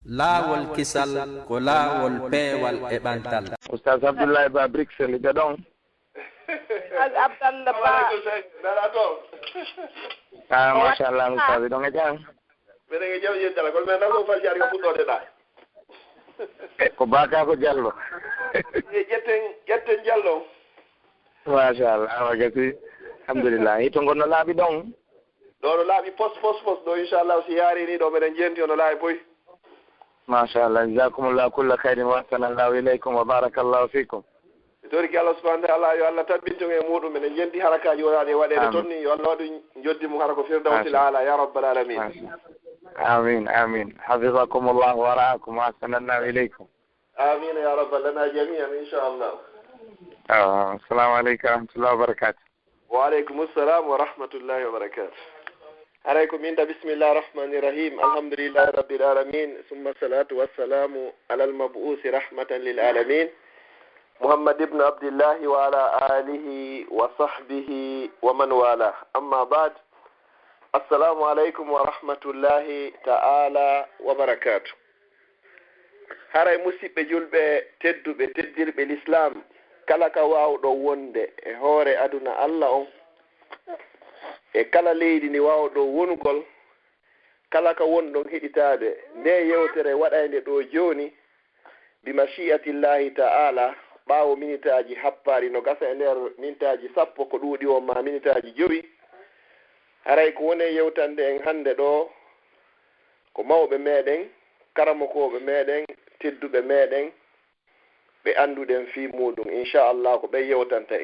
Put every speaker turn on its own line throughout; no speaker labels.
laawol kisal ko laawol peewal e ɓantal.
Oustaz Abdoulaye Ba Brixel ɓe ɗon.
Abdallah Ba.
Machallah Oustaz ɗon e jam.
Mbeɗa nge jaw yeddala kono men tan ko falji ari ko fuɗɗode ɗa.
Ko Baka ko Diallo.
ƴetten Diallo.
Machallah awa gasi alhamdulillah hito gonno laaɓi ɗon.
ɗo no laaɓi pos ɗo inchallah si yaari ni ɗo meɗen jenti ono laaɓi boy.
Machallah jazakumullahu kulla khairin wa ahsanallahu ilaykum wa barakallahu fikum.
toriki Allah subhanahu wa ta'ala yo Allah tabbinto e muɗum en jendi harakaji wonade waɗede tonni yo Allah waɗu joddi mum hara ko firdawsil ala ya rabbal alamin.
Amin amin hafizakumullahu wa ra'akum wa ahsanallahu ilaykum.
Amin ya rabbal lana jami'an inshallah.
Assalamu alaykum wa rahmatullahi wa barakatuh.
Wa alaykum assalam wa rahmatullahi wa barakatuh. عليكم إنت بسم الله الرحمن الرحيم الحمد لله رب العالمين ثم الصلاة والسلام على المبعوث رحمة للعالمين محمد بن عبد الله وعلى آله وصحبه ومن والاه أما بعد السلام عليكم ورحمة الله تعالى وبركاته. هاي مسيب جلبة تدر بالإسلام كلا كواو دو وند هوري أدنا الله e kala leydi ni wawɗo wonugol kala ka wonɗon heɗitade nde yewtere waɗayde ɗo joni bi mashiatillahi ta'ala ɓawo minitaji happari no gasa e nder minitaji 10 ko ɗuuɗi o ma minitaji 5 haray ko woni yewtande en hande ɗo ko mawɓe meɗen karamokoɓe meɗen tedduɓe meɗen ɓe anduɗen fi muɗum inchallah ko ɓe yewtanta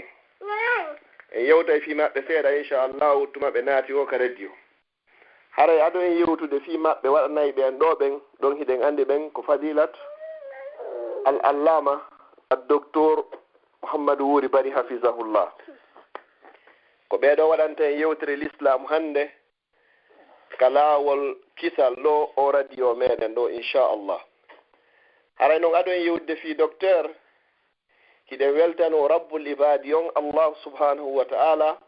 en yewta fi maɓɓe seeɗa inchallahu tuma ɓe naati o ka radio haray aɗo en yewtude fi maɓɓe waɗanayi ɓen ɗo ɓen ɗon hiɗen andi ɓen ko fadilat al allama addocteur Mouhammadou Wuri Bari hafizahullah ko ɓeɗo waɗanta en yewtere l'islam hande ka laawol kisal ɗo o radio meɗen ɗo inchallah haray noon aɗo en yewtude fi docteur hiɗen weltano rabbul ibadi on Allah subhanahu wa ta'ala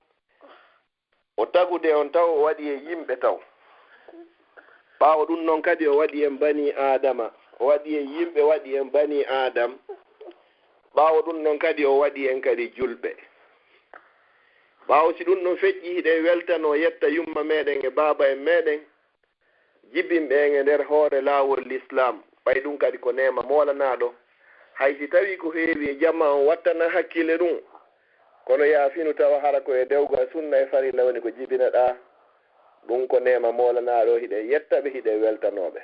o tagude on taw o waɗi e yimɓe taw ɓaawo ɗum noon kadi o waɗi en bani adama o waɗi en yimɓe waɗi en bani adam ɓaawo ɗum noon kadi o waɗi en kadi julɓe ɓaawo si ɗum ɗon feƴƴi hiɗen weltano yetta yumma meɗen e baaba en meɗen jibbinɓe en e nder hoore laawol l'islam ɓay ɗum kadi ko nema molanaɗo hay si tawi ko heewi e jamma on wattana hakkille ɗum kono yaafinu tawa hara ko e dewgo sunna e farilla woni ko jibinaɗa ɗum ko nema molanaɗo hiɗe yettaɓe hiɗe weltanoɓe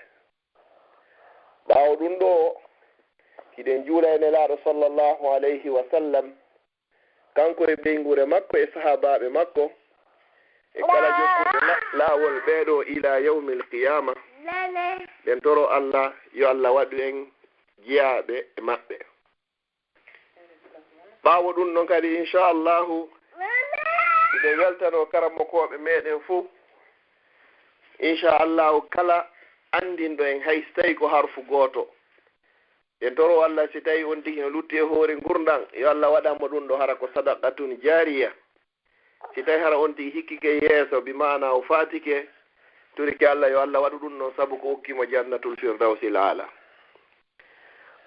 ɓaawo ɗum ɗo hiɗen juula e nelaɗo sallllahu alayhi wa sallam kanko e ɓeygure makko e sahabaɓe makko e kala jokkuɓe laawol ɓeeɗo ila yawmil qiyama ɓen toro Allah yo Allah waɗu en jiyaaɓe e maɓɓe ɓaawo ɗum noon kadi inchallahu hiɗen weltano karamokoɓe meɗen fof inchallahu kala andinɗo en hay so tawi ko harfu gooto en toro Allah si tawi on tigi no lutti e hoore gurdan yo Allah waɗanmo ɗum ɗo hara ko sadaqatun jariya si tawi hara on tigi hikkike yeeso bi mana o fatike turiki Allah yo Allah waɗu ɗum ɗon saabu ko hokkimo jannatul firdawsil ala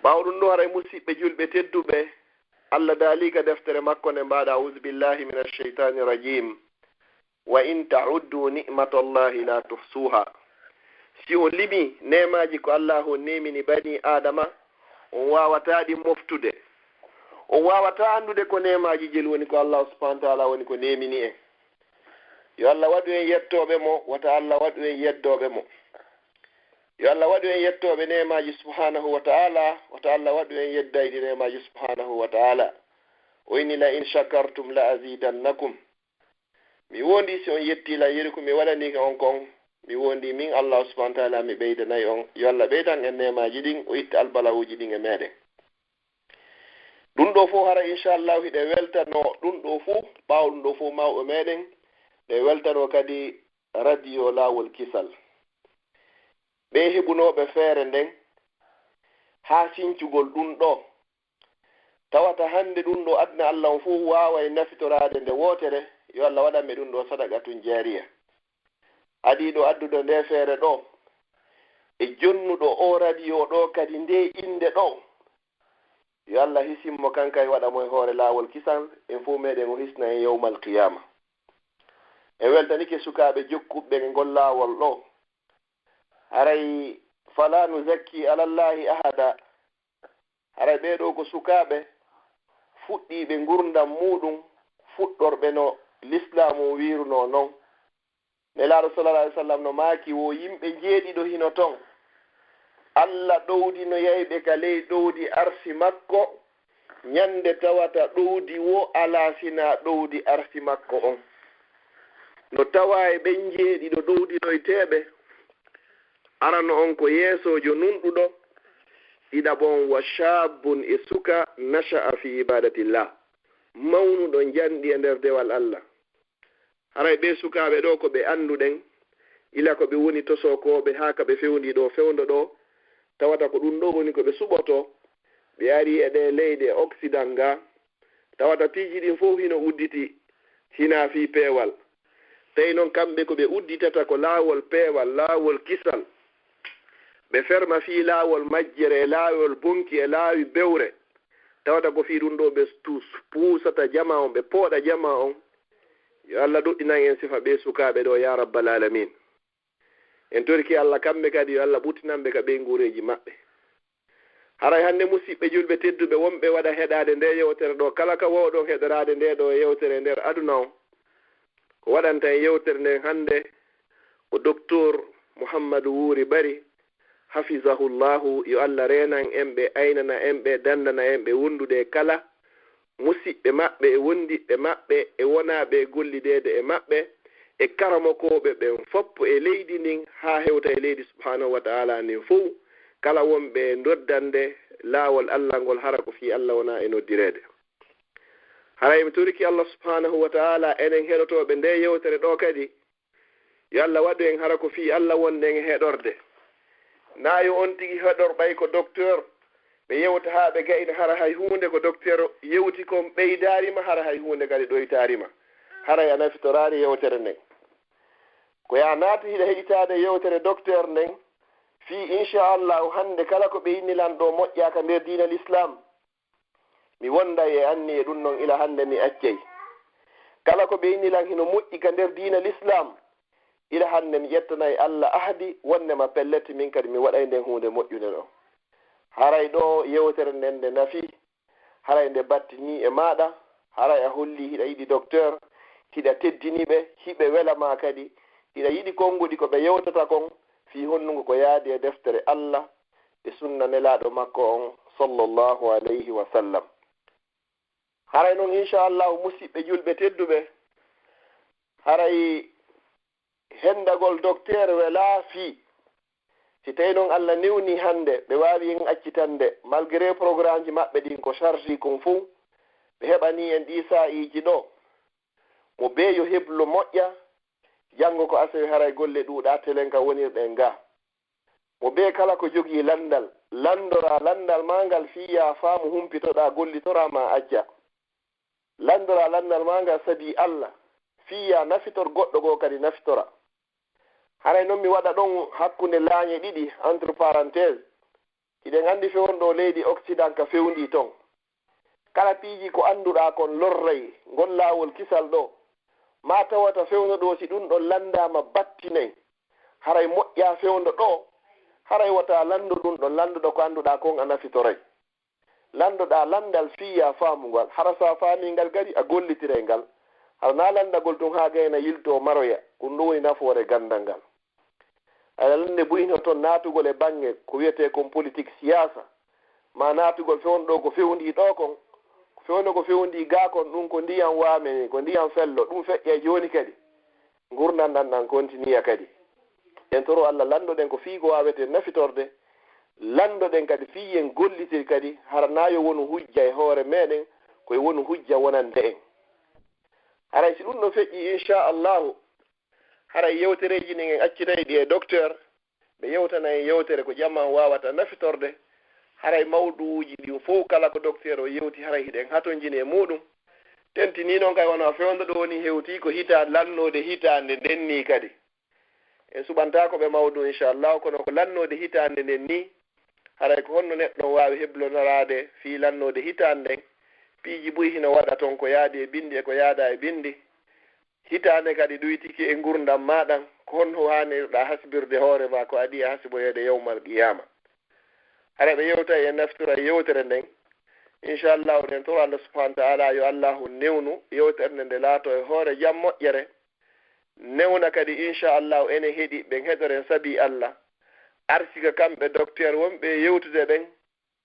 ɓaawo ɗum ɗo haray musidɓe julɓe tedduɓe Allah daalika deftere makko nde mbaɗa audu billahi min alcheytani rajim wa in tauddu nicmatallahi la tuhsuha si on limi nemaji ko Allah o nemini bani adama on wawataɗi moftude on wawata andude ko nemaji jel woni ko Allah subhanahu wa ta'ala woni ko nemini en yo Allah waɗu en yettoɓe mo wata Allah waɗu en yeddoɓe mo yo Allah waɗu en yettoɓe nemaji subhanahu wa ta'ala wata Allah waɗu en yeddayde nemaji subhanahu wa ta'ala o inni la in shakartum la azidannakum mi wondi si on yetti la yeri ko mi waɗani ka on kon mi wondi min Allah subhanahu wa ta'ala mi ɓeydanayi on yo Allah ɓeydan en nemaji ɗin o itta albalawuji ɗin e meɗen ɗum ɗo fof hara inchallahu hiɗe weltano ɗum ɗo fof ɓaawo ɗum ɗo fof mawɓe meɗen ɗe weltano kadi radio laawol kisal ɓe heɓunoɓe feere nden haa sincugol ɗum ɗo tawata hannde ɗum ɗo adna Allah on fof waawa e nafitorade nde wootere yo Allah waɗanɓe ɗum ɗo sadaqatun jariya adiɗo addude nde feere ɗo e jonnuɗo o radio kadi nde inde ɗo yo Allah hisimmo kanka e waɗa mo e hoore laawol kisan en fof meɗen o hisna en yawmal qiyama e weltanike sukaaɓe jokkuɓe e ngol laawol ɗo haray fala nu zakki alallahi ahada haray ɓeeɗo ko sukaaɓe fuɗɗiiɓe ngurdam muɗum fuɗɗorɓe no l'islamu wiruno noon nelaaɗo sallallahu alaihi wasallam no maaki wo yimɓe jeeɗiɗo hino ton Allah ɗowdi no yayɓe ka ley ɗowdi arsi makko ñande tawata ɗowdi wo ala sina ɗowdi arsi makko on no tawa e ɓen jeeɗiɗo ɗowdinoyteɓe arano on ko yeesojo nunɗuɗo ɗiɗaɓon wa shabun e suka nasha'a fi ibadatillah mawnuɗo janɗi e nder dewal Allah haray ɓe sukaɓe ɗo ko ɓe annduɗen ila ko ɓe woni tosokoɓe haa ka ɓe fewndi ɗo fewndo ɗo tawata ko ɗum ɗo woni ko ɓe suɓoto ɓe ari e ɗe leyɗe occident ga tawata piiji ɗin fof hino udditi hina fi peewal tawi noon kamɓe ko ɓe udditata ko laawol peewal laawol kisal ɓe ferma fi laawol majjere e laawol bonki e laawi bewre tawata ko fi ɗum ɗo ɓe puusata jama on ɓe pooɗa jama on yo Allah ɗuɗɗinan en sifa ɓe sukaaɓe ɗo ya rabbal alamin en torki Allah kamɓe kadi yo Allah ɓuttinanɓe ka ɓe nguureji maɓɓe haray hannde musidɓe julɓe tedduɓe wonɓe waɗa heɗade nde yewtere ɗo kala ka wowɗon heɗorade nde ɗo yewtere nder aduna o ko waɗanta en yewtere nden hannde ko docteur Mouhammadou Wuri Bari hafizahullahu yo Allah renan en ɓe aynana en ɓe dandana en ɓe wondude kala musidɓe maɓɓe e wondiɓɓe maɓɓe e wonaɓe gollidede e maɓɓe e karamokoɓe ɓen foppo e leydi ndin ha hewta e leydi subhanahu wa ta'ala ndin fof kala wonɓe doddande laawol Allah ngol hara ko fi Allah wona e noddirede haray mi turiki Allah subhanahu wa ta'ala enen heɗotoɓe nde yewtere ɗo kadi yo Allah waɗu en hara ko fi Allah wonɗen e heɗorde nayo on tigi heɗorɓay ko docteur ɓe yewta ha ɓe gayna hara hay hunde ko docteur yewti kon ɓeydarima hara hay hunde kadi ɗoytarima haray a nafitorari yewtere nden ko ya naati hiɗa heɗitade yewtere docteur nden fi inchallahu hande kala ko ɓe yinnilan ɗo moƴƴaka nder diina l'islam mi wonda e anni e ɗum noon ila hande mi accey kala ko ɓe yinnilan hino moƴƴi ka nder diina l'islam ila hande mi ƴettanayi Allah ahdi wonnema pelleti min kadi mi waɗay nden hunde moƴƴude ɗo haray ɗo yewtere nden nde nafi haray nde battini e maɗa haray a holli hiɗa yiɗi docteur hiɗa teddiniɓe hiɓe welama kadi hiɗa yiɗi konngudi ko ɓe yewtata kon fi honnugo ko yaadi e deftere Allah e sunna nelaɗo makko on sallllahu alayhi wa sallam haray noon inchallahu musidɓe julɓe tedduɓe haray hendagol docteur wela fi si tawi noon Allah newni hande ɓe wawi en accitande malgré programme ji maɓɓe ɗin ko charge kon fou ɓe heɓani en ɗi sa'iji ɗo mo be yo heblo moƴƴa janngo ko asawi haray golle ɗuuɗa telen ka wonirɗen ga mo be kala ko jogii landal landora landal ma ngal fiya faamu humpitoɗa gollitorama acca landora landal ma ngal sadi Allah fiya nafitor goɗɗo goo kadi nafitora haray noon mi waɗa ɗon hakkunde laañe ɗiɗi entre parenthèse hiɗen anndi fewonɗo leydi occident ka fewndi ton kala piiji ko annduɗa kon lorray ngol laawol kisal ɗo ma tawata fewno ɗo si ɗum ɗon landama battinayi haray moƴƴa fewndo ɗo haray wata lando ɗum ɗon landuɗo ko annduɗa kon a nafitoray landoɗa landal fiya faamugal hara sa faamingal gadi a gollitiray ngal hara na landagol tun ha gayna yilto maroya ɗum ɗo woni nafoore gandal ngal aɗa lande buyino toon naatugol e bange ko wiyete kon politique siyasa ma naatugol fewndo ko fewndi ɗo kon fewno ko fewndi ga kon ɗum ko ndiyam waameni ko ndiyam fello ɗum feƴƴe joni kadi gurnan ɗan ɗan continue kadi en toro Allah landoɗen ko fii ko wawete nafitorde landoɗen kadi fii en gollitir kadi hara nayo wonu hujja e hoore meɗen koye wonu hujja wonande en haray si ɗum ɗo feƴƴi inchallahu haray yewtereji ɗin en accitayi ɗi e docteur ɓe yewtana en yewtere ko jamman wawata nafitorde haray mawɗuuji ɗin fof kala ko docteur o yewti haray hiɗen hatojini e muɗum tentini noon kay wona fewndo ɗo woni hewti ko hita lannode hitande nden ni kadi en suɓanta ko ɓe mawɗum inchallah kono ko lannode hitande nden ni haray ko honno neɗɗo waawi heblonorade fiilannode hitande piiji buy hino waɗa toon ko yaadi e bindi e ko yaada e bindi hitande kadi ɗuytiki e gurdam maɗan ko honno hanirɗa hasbirde hoore ma ko adi e hasiboyede yawmal qiyama hara ɓe yewta e naftora yewtere nden inchallahu nden toro Allah subhanahu wa ta'ala yo allahu newnu yewtere nde laato e hoore jam moƴƴere newna kadi inchallahu ene heeɗi ɓen heɗoren saabi Allah arsika kamɓe docteur wonɓe yewtude ɓen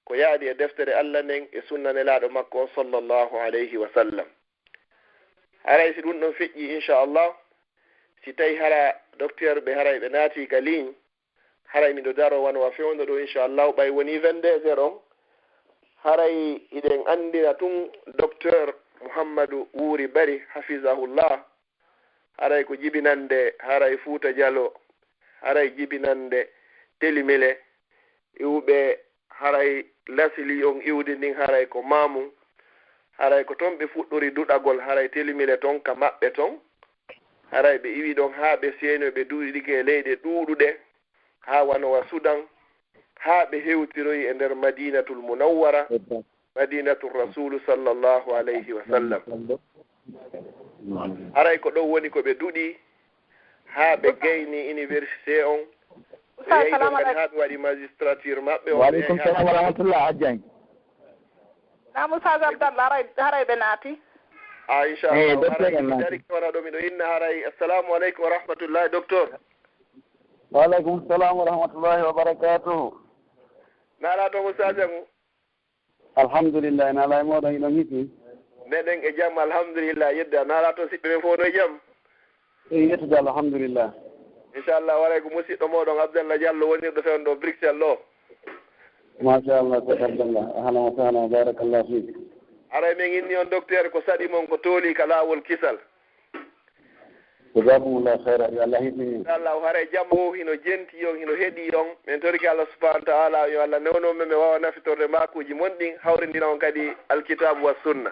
ko yaadi e deftere Allah nden e sunna nelaaɗo makko on sallllahu alayhi wa sallam haray si ɗum ɗon feƴƴi inchallah si tawi hara docteur ɓe haray ɓe naati ka ligne haray miɗo daro wanwa fewndo ɗo inchallahu ɓay woni 22 on haray iɗen anndina tun docteur Mouhammadou Wuri Bari hafisahullah haray ko jibinande haray Fouta Diallo haray jibinande Telimile iwɓe haray lasili on iwde ndin haray ko Mamou haray ko toon ɓe fuɗɗori duɗagol haray Telimile toon ka maɓɓe toon haray ɓe iwi ɗon haa ɓe seeno ɓe duɗike e leyɗe ɗuuɗuɗe haa wanowa Soudan haa ɓe hewtiroyi e nder Madinatul Munawwara Madinatul Rasulu sallllahu alayhi wa sallam haray ko ɗon woni ko ɓe duɗi haa ɓe gayni université on ɓe yehi ɗon kadi haa ɓe waɗi magistrature maɓɓe on
waaleykum salam wa rahmatullah hajjang
Moussa Abdallah haray ɓe naati
inchallah haray dari wona ɗo miɗo inna haray assalamu aleykum wa rahmatullahi docteur
waaleykum salam wa rahmatullahi wa barakatuhu
naala to Moussa Diangu
alhamdulillah naala e moɗon iɗon hitti
meɗen e jaam alhamdulillah yedda naala to siɓɓe men fof no e jaam
yettude alhamdulillah
inchallah waray ko musidɗo moɗon Abdallah Diallo wonirɗo fewn ɗo Bruxelles ɗo
machallah ko Abdallah ahlan wa sahlan barakallahu fik
aray min inni on docteur ko saɗi mon ko tooli ka laawol kisal
jazakumullah khayra yo Allah hiɗini
inchallahu haray jamma o hino jenti on hino heeɗi on min toriki Allah subhanahu wa ta'ala yo Allah newnomen mi wawa nafitorde makuji monɗin hawrindina on kadi alkitabu wa sunna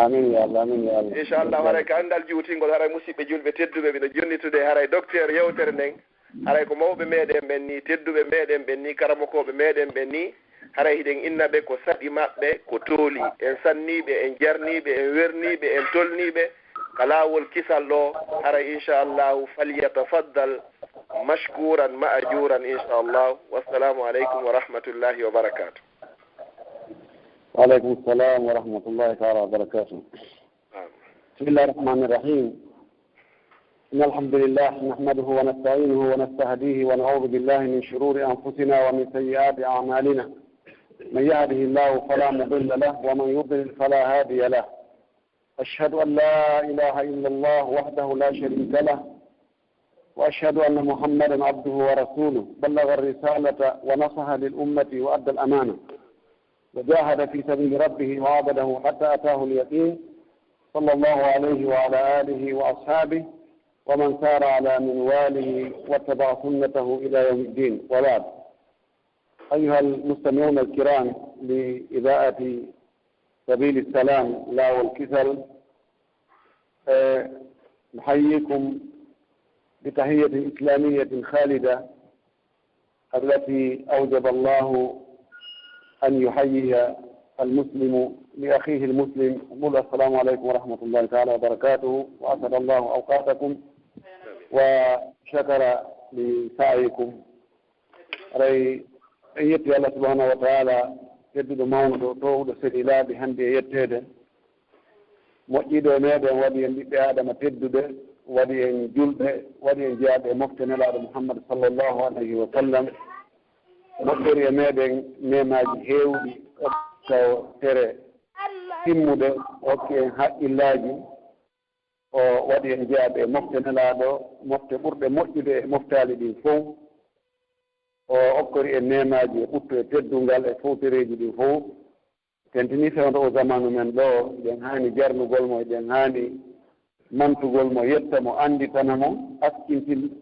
amin ya Allah amin ya Allah
inchallah haray ko andal juutingol haray musidɓe julɓe tedduɓe mbiɗo jonnitude haray docteur yewtere nden haray ko mawɓe meɗen ɓen ni tedduɓe meɗen ɓen ni karamokoɓe meɗen ɓen ni haray hiɗen innaɓe ko saɗi maɓɓe ko tooli en sanniɓe en jarniɓe en werniɓe en tolniɓe ka laawol kisal ɗo haray inchallahu falyatafaddal mashkuran ma'juran inchallahu wassalamu aleykum wa rahmatullahi wa barakatuh
وعليكم السلام ورحمة الله تعالى وبركاته بسم الله الرحمن الرحيم إن الحمد لله نحمده ونستعينه ونستهديه ونعوذ بالله من شرور أنفسنا ومن سيئات أعمالنا من يهده الله فلا مضل له ومن يضلل فلا هادي له أشهد أن لا إله إلا الله وحده لا شريك له وأشهد أن محمدا عبده ورسوله بلغ الرسالة ونصح للأمة وأدى الأمانة وجاهد في سبيل ربه وعبده حتى أتاه اليقين صلى الله عليه وعلى آله وأصحابه ومن سار على منواله واتبع سنته إلى يوم الدين وبعد أيها المستمعون الكرام لإذاعة سبيل السلام لا والكسل نحييكم بتحية إسلامية خالدة التي أوجب الله أن يحيي المسلم لأخيه المسلم. نقول السلام عليكم ورحمة الله تعالى وبركاته وأسعد الله أوقاتكم وشكر لسعيكم رأي يتي الله سبحانه وتعالى يدد مونده طول سليلا بهندي يتده moƴƴiɗo meɗen waɗi en ɓiɓɓe adama teddude waɗi en julɓe waɗi en jeyaɓe moftenelaɗo Muhammad sallllahu alayhi wa sallam moƴƴori e meɗen nemaji heewɗi taw tere timmude hokki en haqqillaji o waɗi en jeyaɓe moftenelaɗo mofte ɓurɗe moƴƴude e moftali ɗin fof o okkori en nemaji e ɓutto e teddungal e fowtereji ɗin fof tentini fewndo o zamanu men ɗo ɗen hani jarnugol mo ɗen hani mantugol mo yetta mo anditana mo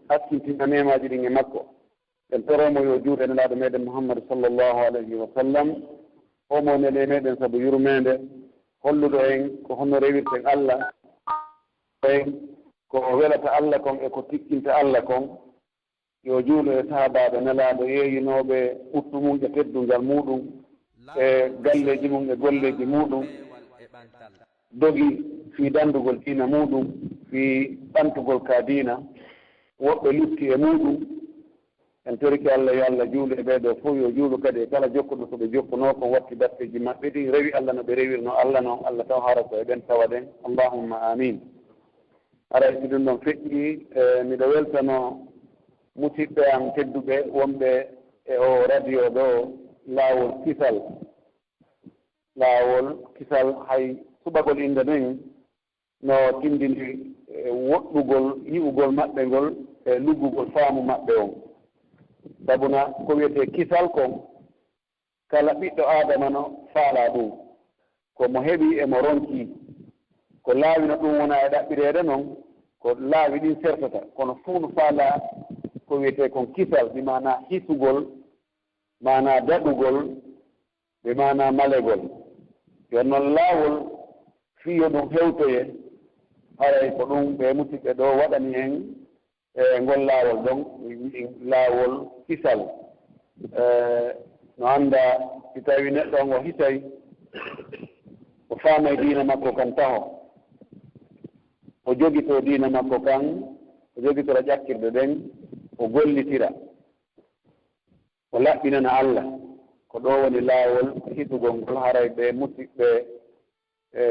askintina nemaji ɗin e makko en toromo yo juuɗe nelaɗo meɗen Muhammad sallllahu alayhi wa sallam omo nele meɗen saabu yurmede holluɗo en ko honno rewirten Allah en ko welata Allah kon e ko tikkinta Allah kon yo juulo e sahabaɓe nelaaɗo yeeyinooɓe ɓuttu mum e teddungal muɗum e galleeji mum e golleeji muɗum dogi fii danndugol diina muɗum fii ɓantugol ka diina woɓɓe lutti e muɗum en toriki Allah yo Allah juulo e ɓeeɗo fof yo juulo kadi e kala jokkuɗo ko ɓe jokkunoo kon watti batteji maɓɓe ɗi rewi Allah no ɓe rewirno Allah noon Allah taw hara ko e ɓen tawa ɗen allahumma amin ara si ɗum ɗon feƴƴi miɗo weltano musidɓe am tedduɓe wonɓe e o radio ɗo laawol kisal hay suɓagol inde nden no tindini woɗɗugol yi'ugol maɓɓe ngol e luggugol faamu maɓɓe on sabuna ko wiyete kisal kon kala ɓiɗɗo adama no faala ɗum komo heɓi emo ronki ko laawino ɗum wona e ɗaɓɓireede noon ko laawi ɗin sertata kono fuu no faala ko wiyete kon kisal ɓe mana hisugol mana daɗugol ɓe mana malegol yon noon laawol fiyo ɗum hewtoye haray ko ɗum ɓe musidɓe ɗo waɗani hen e ngol laawol ɗon laawol kisal no annda si tawi neɗɗo on o hitay o faamay diina makko kan taho o jogito diina makko kan o jogitora ƴakkirde ɗen o gollitira o laɓɓinana Allah ko ɗo woni laawol hitugol ngol haray ɓe musidɓe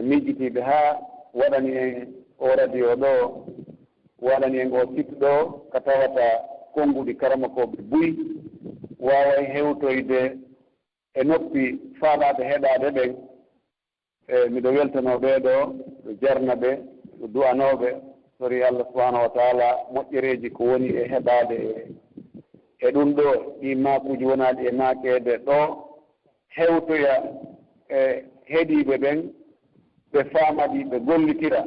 miijitiiɓe haa waɗani en o radio ɗo waɗani en o site ɗo ko tawata konnguɗi karama koɓe buy waaway hewtoyde e noppi faalaɓe heɗaade ɓen miɗo weltanoo ɓeeɗo ɗo jarna ɓe ɗo du'anooɓe sori Allah subahanahu wa taala moƴƴereeji ko woni e heɓaade e ɗum ɗo ɗi maakuuji wonaaɗi e maakeede ɗo hewtoya e heɗiiɓe ɓen ɓe faamaɗi ɓe gollitira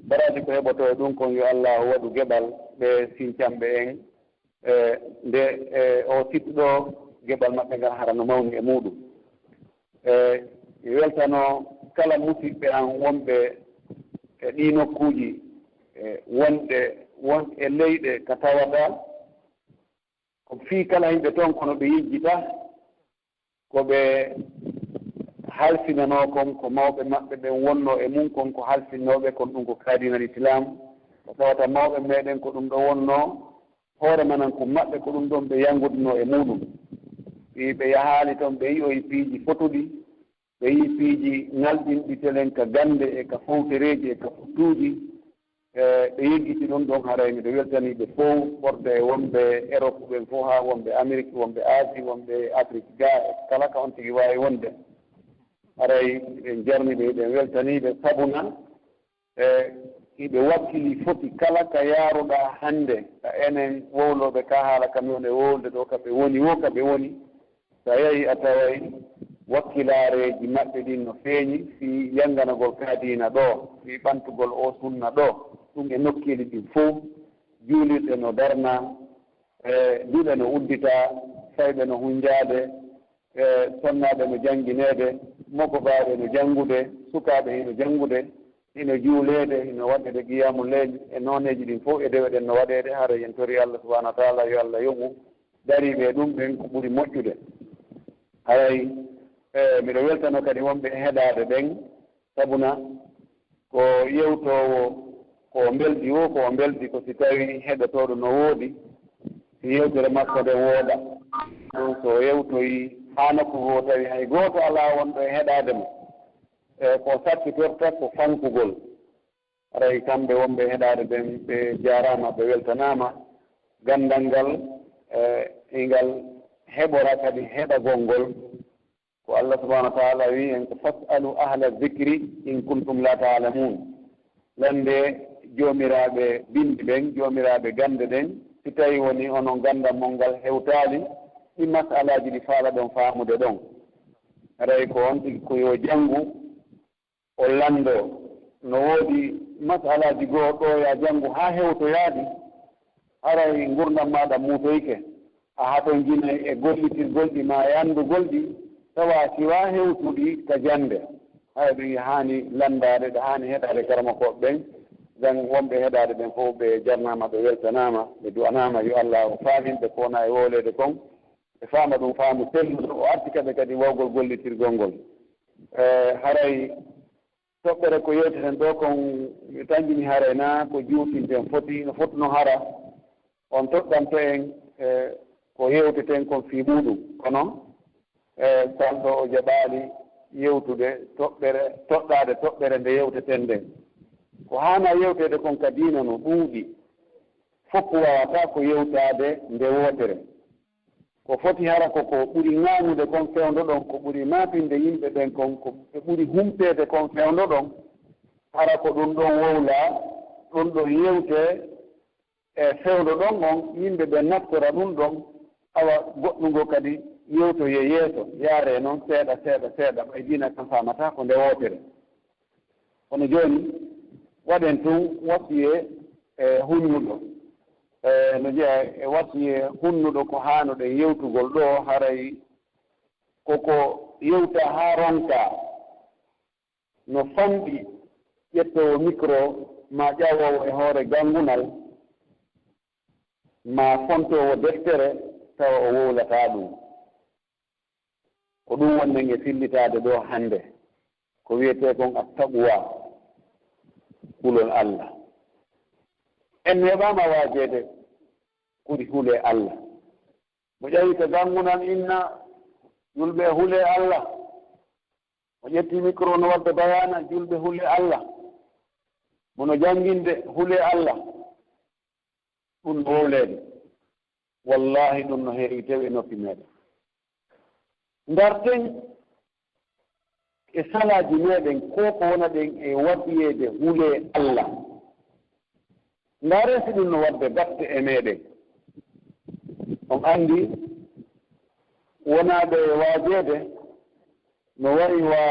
baraji ko heɓoto e ɗum kon yo Allah waɗu geɓal ɓe sincamɓe en nde o site ɗo geɓal maɓɓe ngal hara no mawni e muɗum weltano kala musidɓe an wonɓe e ɗi nokkuuji won e leyɗe ko tawata ko fii kala yimɓe toon kono ɓe yijjita ko ɓe halsinanoo kon ko mawɓe maɓɓe ɓen wonno e mum kon ko halsinnooɓe kon ɗum ko kaadinal islam ko tawata mawɓe meɗen ko ɗum ɗo wonno hoore manan ko maɓɓe ko ɗum ɗon ɓe yanngudunoo e muɗum ɓe yahaali toon ɓe yi'oyi piiji fotuɗi ɓe yii piiji ŋalɗinɗi telen ka gannde e ka fawtereeji e ka futtuuji ɓe yeggiti ɗum ɗon haray miɗo weltanii ɓe fof ɓorde e wonɓe Europe ɓen fof haa wonɓe Amérique wonɓe Asie wonɓe Afrique ga e kala ka on tigi waawi wonde haray ɓen jarniɓe ɓen weltaniiɓe sabuna hiɓe wakkili foti kala ka yaaruɗaa hannde ka enen wowlooɓe ka haala kamion e wowlde ɗo kamɓe woni wo kamɓe woni so a yahii a taway wakkilaareeji maɓɓe ɗin no feeñi fii yannganagol kaadiina ɗo fii ɓantugol o sunna ɗo ɗum e nokkiili ɗin fof juulirɗe no darna duɗe no uddita fayɓe no hunjaade sonnaaɓe no janngineede mokkobaaɓe no janngude sukaaɓe hino janngude hino juuleede hino waɗede qiyamu leyl e nooneeji ɗin fof e dewe ɗen no waɗeede hara yen tori Allah subahanahu wa taala yo Allah yoɓu dariiɓe ɗum ɓen ko ɓuri moƴƴude haray miɗo weltano kadi wonɓe heɗaade ɓen sabuna ko yewtoowo ko mbelɗi wo ko mbelɗi ko si tawii heɗotooɗo no woodi si yewtere makko nde wooɗa ɗum so yewtoyi haa nokku goo tawi hay gooto alaa wonɗo e heɗaade mo ko sakkitorta ko fankugol aray kamɓe wonɓe heɗaade ɓen ɓe jaaraama ɓe weltanaama ganndal ngal ngal heɓora kadi heɗagol ngol ko Allah subahanahu wa taala wi en ko fasalu ahla dicri in kuntum la taalamun lande joomiraaɓe bindi ɓen joomiraaɓe gannde ɗen si tawii woni onon ganndal mol ngal hewtaali ɗi masalaaji ɗi faala ɗon faamude ɗon aray ko on tigi ko yo janngu o lanndo no woodi masalaaji goo ɗo ya janngu haa hewtoyaadi haray ngurdam maaɗa muutoyke a haton jinay e gollitirgol ɗi ma e anndugol ɗi tawa siwa hewtuɗi ka jannde hay ɗum haani lanndaade ɗo haani heɗaade karama koɓe ɓen dan wonɓe heɗade ɓen fof ɓe jarnama ɓe weltanama ɓe du'anama yo Allah o faaminde ko wona e wolede kon ɓe faama ɗum faamu selluɗo o arti kaɓe kadi wawgol gollitirgol ngol haray toɓɓere ko yewteten ɗo kon mi tanjini haray na ko juutinten foti no fotno hara on toɗɗanto en ko yewteten kon fii muɗum kono salɗo o jaɓaali yewtude toɗɗade toɓɓere nde yewteten nden ko haana yewtede kon ka diina no ɗuuɗi fof wawata ko yewtade nde wootere ko foti hara koko ɓuri ŋaañude kon fewndo ɗon ko ɓuri maapinde yimɓe ɓen kon ko ɓe ɓuri humpeede kon fewndo ɗon hara ko ɗum ɗon wowla ɗum ɗon yewte e fewndo ɗon on yimɓe ɓe naftora ɗum ɗon awa goɗɗungo kadi yewtoye yeeso yaare noon seeɗa ɓay diina kan famata ko nde wootere kono jooni waɗen tun wasiye e hunnuɗo no jeeya e wasiye hunnuɗo ko haanuɗe yewtugol ɗo haray koko yewta haa ronka no famɗi ƴettowo micro ma ƴawowo e hoore ganngunal ma fontowo deftere tawa o wowlata ɗum ko ɗum wonnen e fillitade ɗo hannde ko wiyete kon attaqwa hulol Allah en heɓama waajede ɓuri hule Allah mo ƴawi ko ganngunal inna julɓe hule Allah mo ƴetti micro no wadde bayana julɓe hule Allah mono jannginde hule Allah ɗum no wowlede wallahi ɗum no heewi tew e noppi meɗen ndarten e salaji meɗen ko wona ɗen e waɗiyede hule Allah ndaren si ɗum no wadde batte e meɗen on andi wonaɓe waajede no wari wa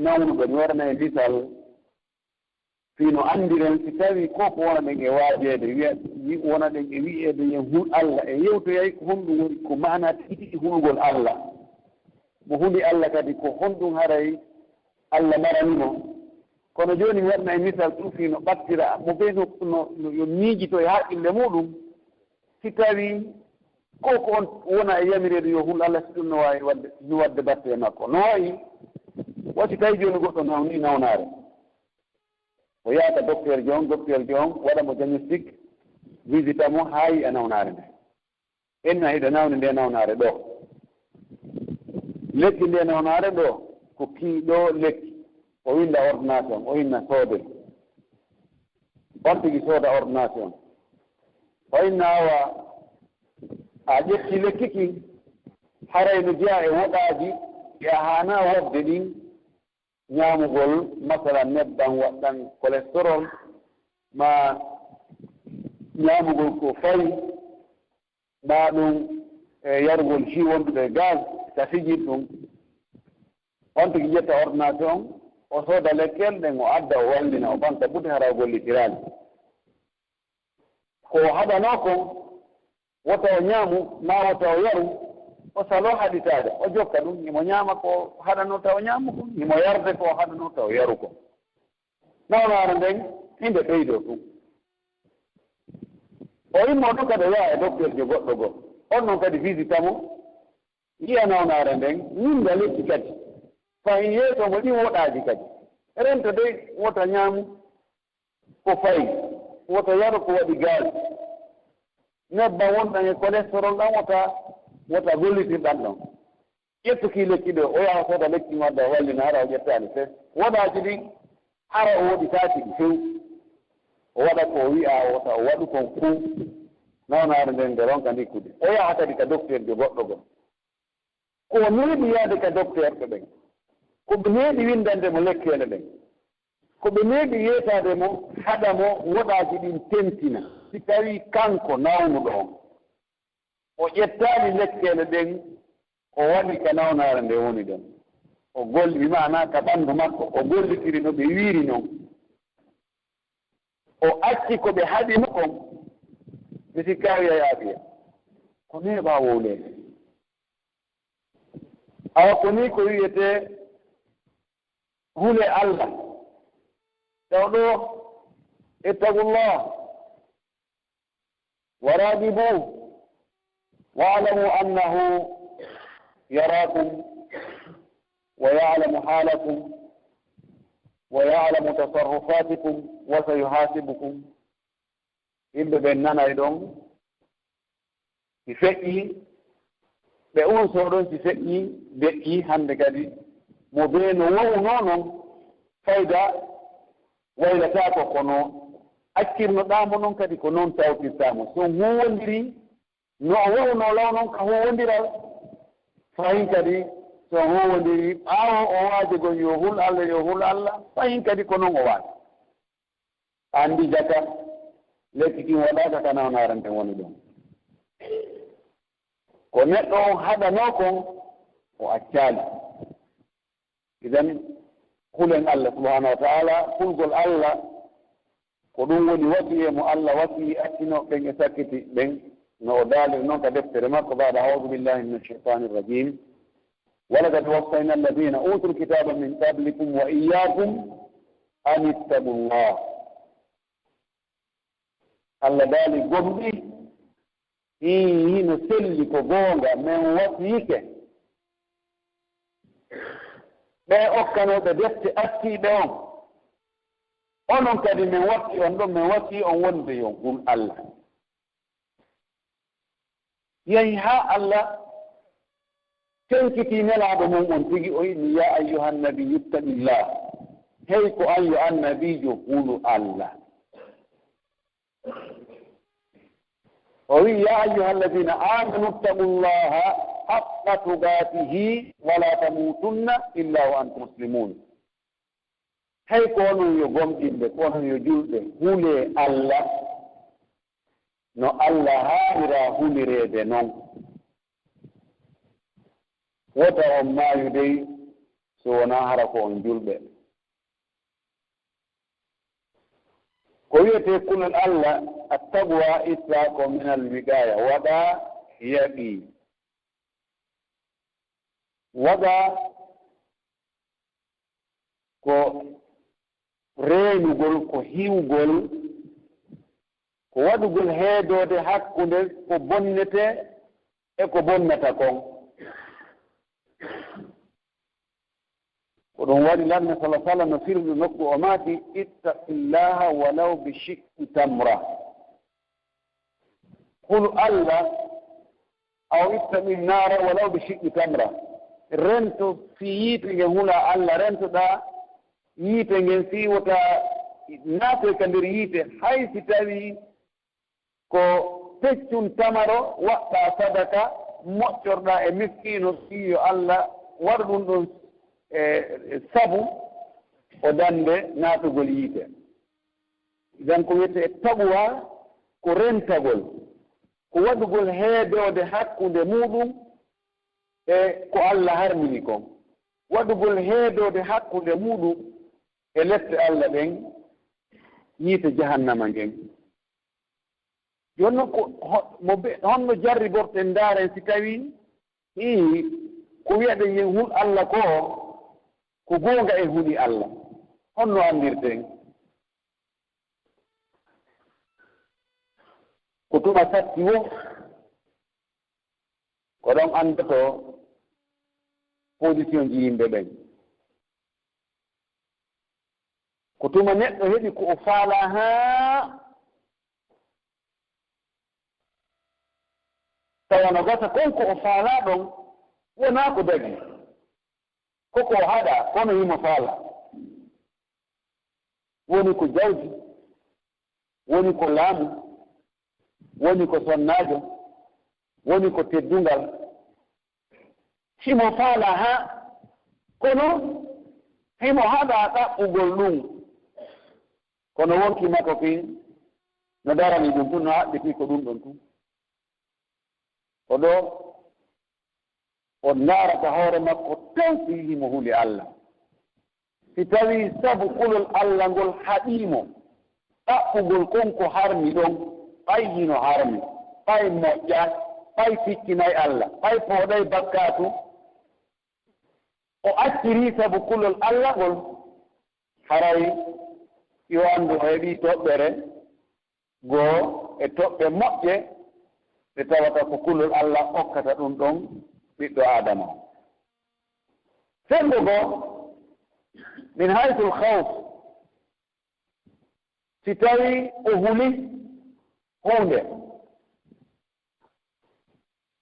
nawnuɓe mi warana e misal fino andiren si tawi ko wona ɗen e waajede wona ɗen e wi'ede yen hul Allah e yewtoyay ko honɗum woni ko mana tigi hulgol Allah mo huli Allah kadi ko honɗum haray Allah maranimo kono joni mi waɗna e misal ɗum fino ɓattira mo ɓe no yo miijito e haqqille muɗum si tawi ko on wona e yamirede yo hul Allah si ɗum no wawi wadde batte e makko no wayi wati tawi joni goɗɗo nawni nawnare o yaata docteur jon waɗa mo diagnostic visita mo haayi e nawnare nde enna hiɗa nawni nde nawnare ɗo lekki nde nawnare ɗo ko kiiɗo lekki o winda ordonnation o inna soode on tigi sooda ordonnation o inna awa a ƴetti lekki ki haray no jeeya e woɗaaji e a haana wadde ɗin ñaamugol masalan nebban waɗɗan cholestérol ma ñaamugol ko fayi ma ɗum e yarugol jus wonduɗo e gaz ta fijit ɗum on tigi ƴetta ordonnation o sooda lekkel ɗen o adda o wallina o ɓanta ɓuti hara o gollitiraani ko haɗanoo kon wota o ñaamu ma wota o yaru o salo haɗitaade o jokka ɗum imo ñaama ko haɗanoo taw o ñaamu ko imo yarde ko haɗanoo taw yaru ko nawnaare nden himɓe ɓeydoo ɗum o immoo ɗum kadi o yaha e docteur jo goɗɗo goo on noon kadi visita mo yiya nawnaare nden ñinda lekki kadi fayin yeeso mo ɗin woɗaaji kadi rento dey wota ñaamu ko fayi wota yaru ko waɗi gaz nebban wonɗan e cholestérol ɗan wota gollitirɗan ɗon ƴettuki lekki ɗo o yaha sooda lekki wadda o wallina hara o ƴettaani fes woɗaaji ɗin hara o woɗitaaki ɗi few o waɗa ko o wi'a wota o waɗu kon fuu nawnaare nden nde ronka ndikkude o yaha kadi ka docteur jo goɗɗo gon ko neeɗi yaade ka docteur ɓe ɓen ko ɓe neeɗi windande mo lekkeele ɗen ko ɓe neeɗi yeetaade mo haɗa mo woɗaaji ɗin tentina si tawi kanko nawnuɗo on o ƴettaani lekkeele ɗen o waɗi ka nawnaare nde woni ɗon o golli mana ka ɓanndu makko o gollitiri no ɓe wiiri noon o acci ko ɓe haɗino on mi sikkawi a yaafiya ko neeɓa wowleede awa ko ni ko wiyete hule Allah taw ɗo اتقوا الله وراقبوه واعلموا أنه يراكم ويعلم حالكم ويعلم تصرفاتكم وسيحاسبكم إلا بأننا يدون يفكي بأون سورون يفكي بأي هندكادي مبين ونونو فايدة وإلى تاكو كونو أكير ندامو نون كدي كونون تاوتي تامو سو هو وندري نو هو نولونو كهو وندرا فاين كدي so howondiri ɓaawo o waaji gon yo hul Allah fayin kadi ko noon o waata anndi jaka lekki kin waɗaaka kana on arante woni ɗon ko neɗɗo on haɗanoo kon o accaali idan hulen Allah subhanahu wa taala hulgol Allah ko ɗum woni wasiye mo Allah wasi accino ɓen e sakkiti ɓen no o daali noon ka deftere makko baada audu billahi min alcheitani irrajim ولقد وصينا الذين أوتوا الكتاب من قبلكم وإياكم أن اتقوا الله الله دالي قمبي إيه نسلي كبونغا من وصيك بأي أكنا بدفت أسي بهم أنهم كده من وصي أنهم من وصي أنهم بيوم الله يهي الله تنكتي نلعب من تجي يا أيها النبي اتق الله هيك أيها النبي يقول الله ويا أيها الذين آمنوا اتقوا الله حق تقاته ولا تموتن إلا وأنتم مسلمون هيك أنه يقوم جنبك وأنه يجوز هولي الله نو الله هايرا هولي ريد نون wota on maayu dey so wonaa hara ko on julɓe ko wiyetee kulol Allah attaqwa ittako min alwigaya waɗa yaɓi waɗa ko reenugol ko hiwgol ko waɗugol heedoode hakkunde ko bonnete e ko bonnata kon ودون والي لأن صلى الله عليه وسلم نصير بنقض وماتي اتق الله ولو بشق تمرة قل الله أو اتق النار ولو بشق تمرة رنتو في يتنجن هنا الله رنتو دا يتنجن في وتا ناتو كندر يتن حيث تبي كو تجن تمرو وقتا صدقة مؤجر دا مسكين فيه الله وردون sabu o dande naatugol yiite idan ko wiyete taɓuwa ko rentagol ko waɗugol heedode hakkunde muɗum e ko Allah harmini kon waɗugol heedode hakkunde muɗum e lette Allah ɗen yiite jahannama ngen jonnon ko honno jarriborten ndaaren si tawi ko wiyaɗen yen hul Allah ko goonga e huɗi Allah honno andirten ko tuma satti wo ko ɗon andoto position ji yimɓe ɓen ko tuma neɗɗo heɓi ko o faala haa tawano gasa konko o faala ɗon wonaa ko dagi koko haɗa kono yimo faala woni ko jawdi woni ko laamu woni ko sonnaajo woni ko teddungal himo faala ha kono himo haɗa ɗaɓɓugol ɗum kono wonki makko fin no darani ɗum tun no haɓɓiti ko ɗum ɗon tun o ɗo o laarata hoore makko tan fiihimo huli Allah si tawi sabu kulol Allah ngol haɗiimo ɗaɓɓugol konko harmi ɗon ɓay hino harmi ɓay moƴƴa ɓay fikkinayi Allah ɓay pooɗay bakkatu o acciri sabu kulol Allah ngol haray yo andu heɓi toɓɓere goo e toɓɓe moƴƴe ɓe tawata ko kulol Allah hokkata ɗum ɗon ɓiɗɗo adama sembo goo min haytul khawf si tawi o huli hunde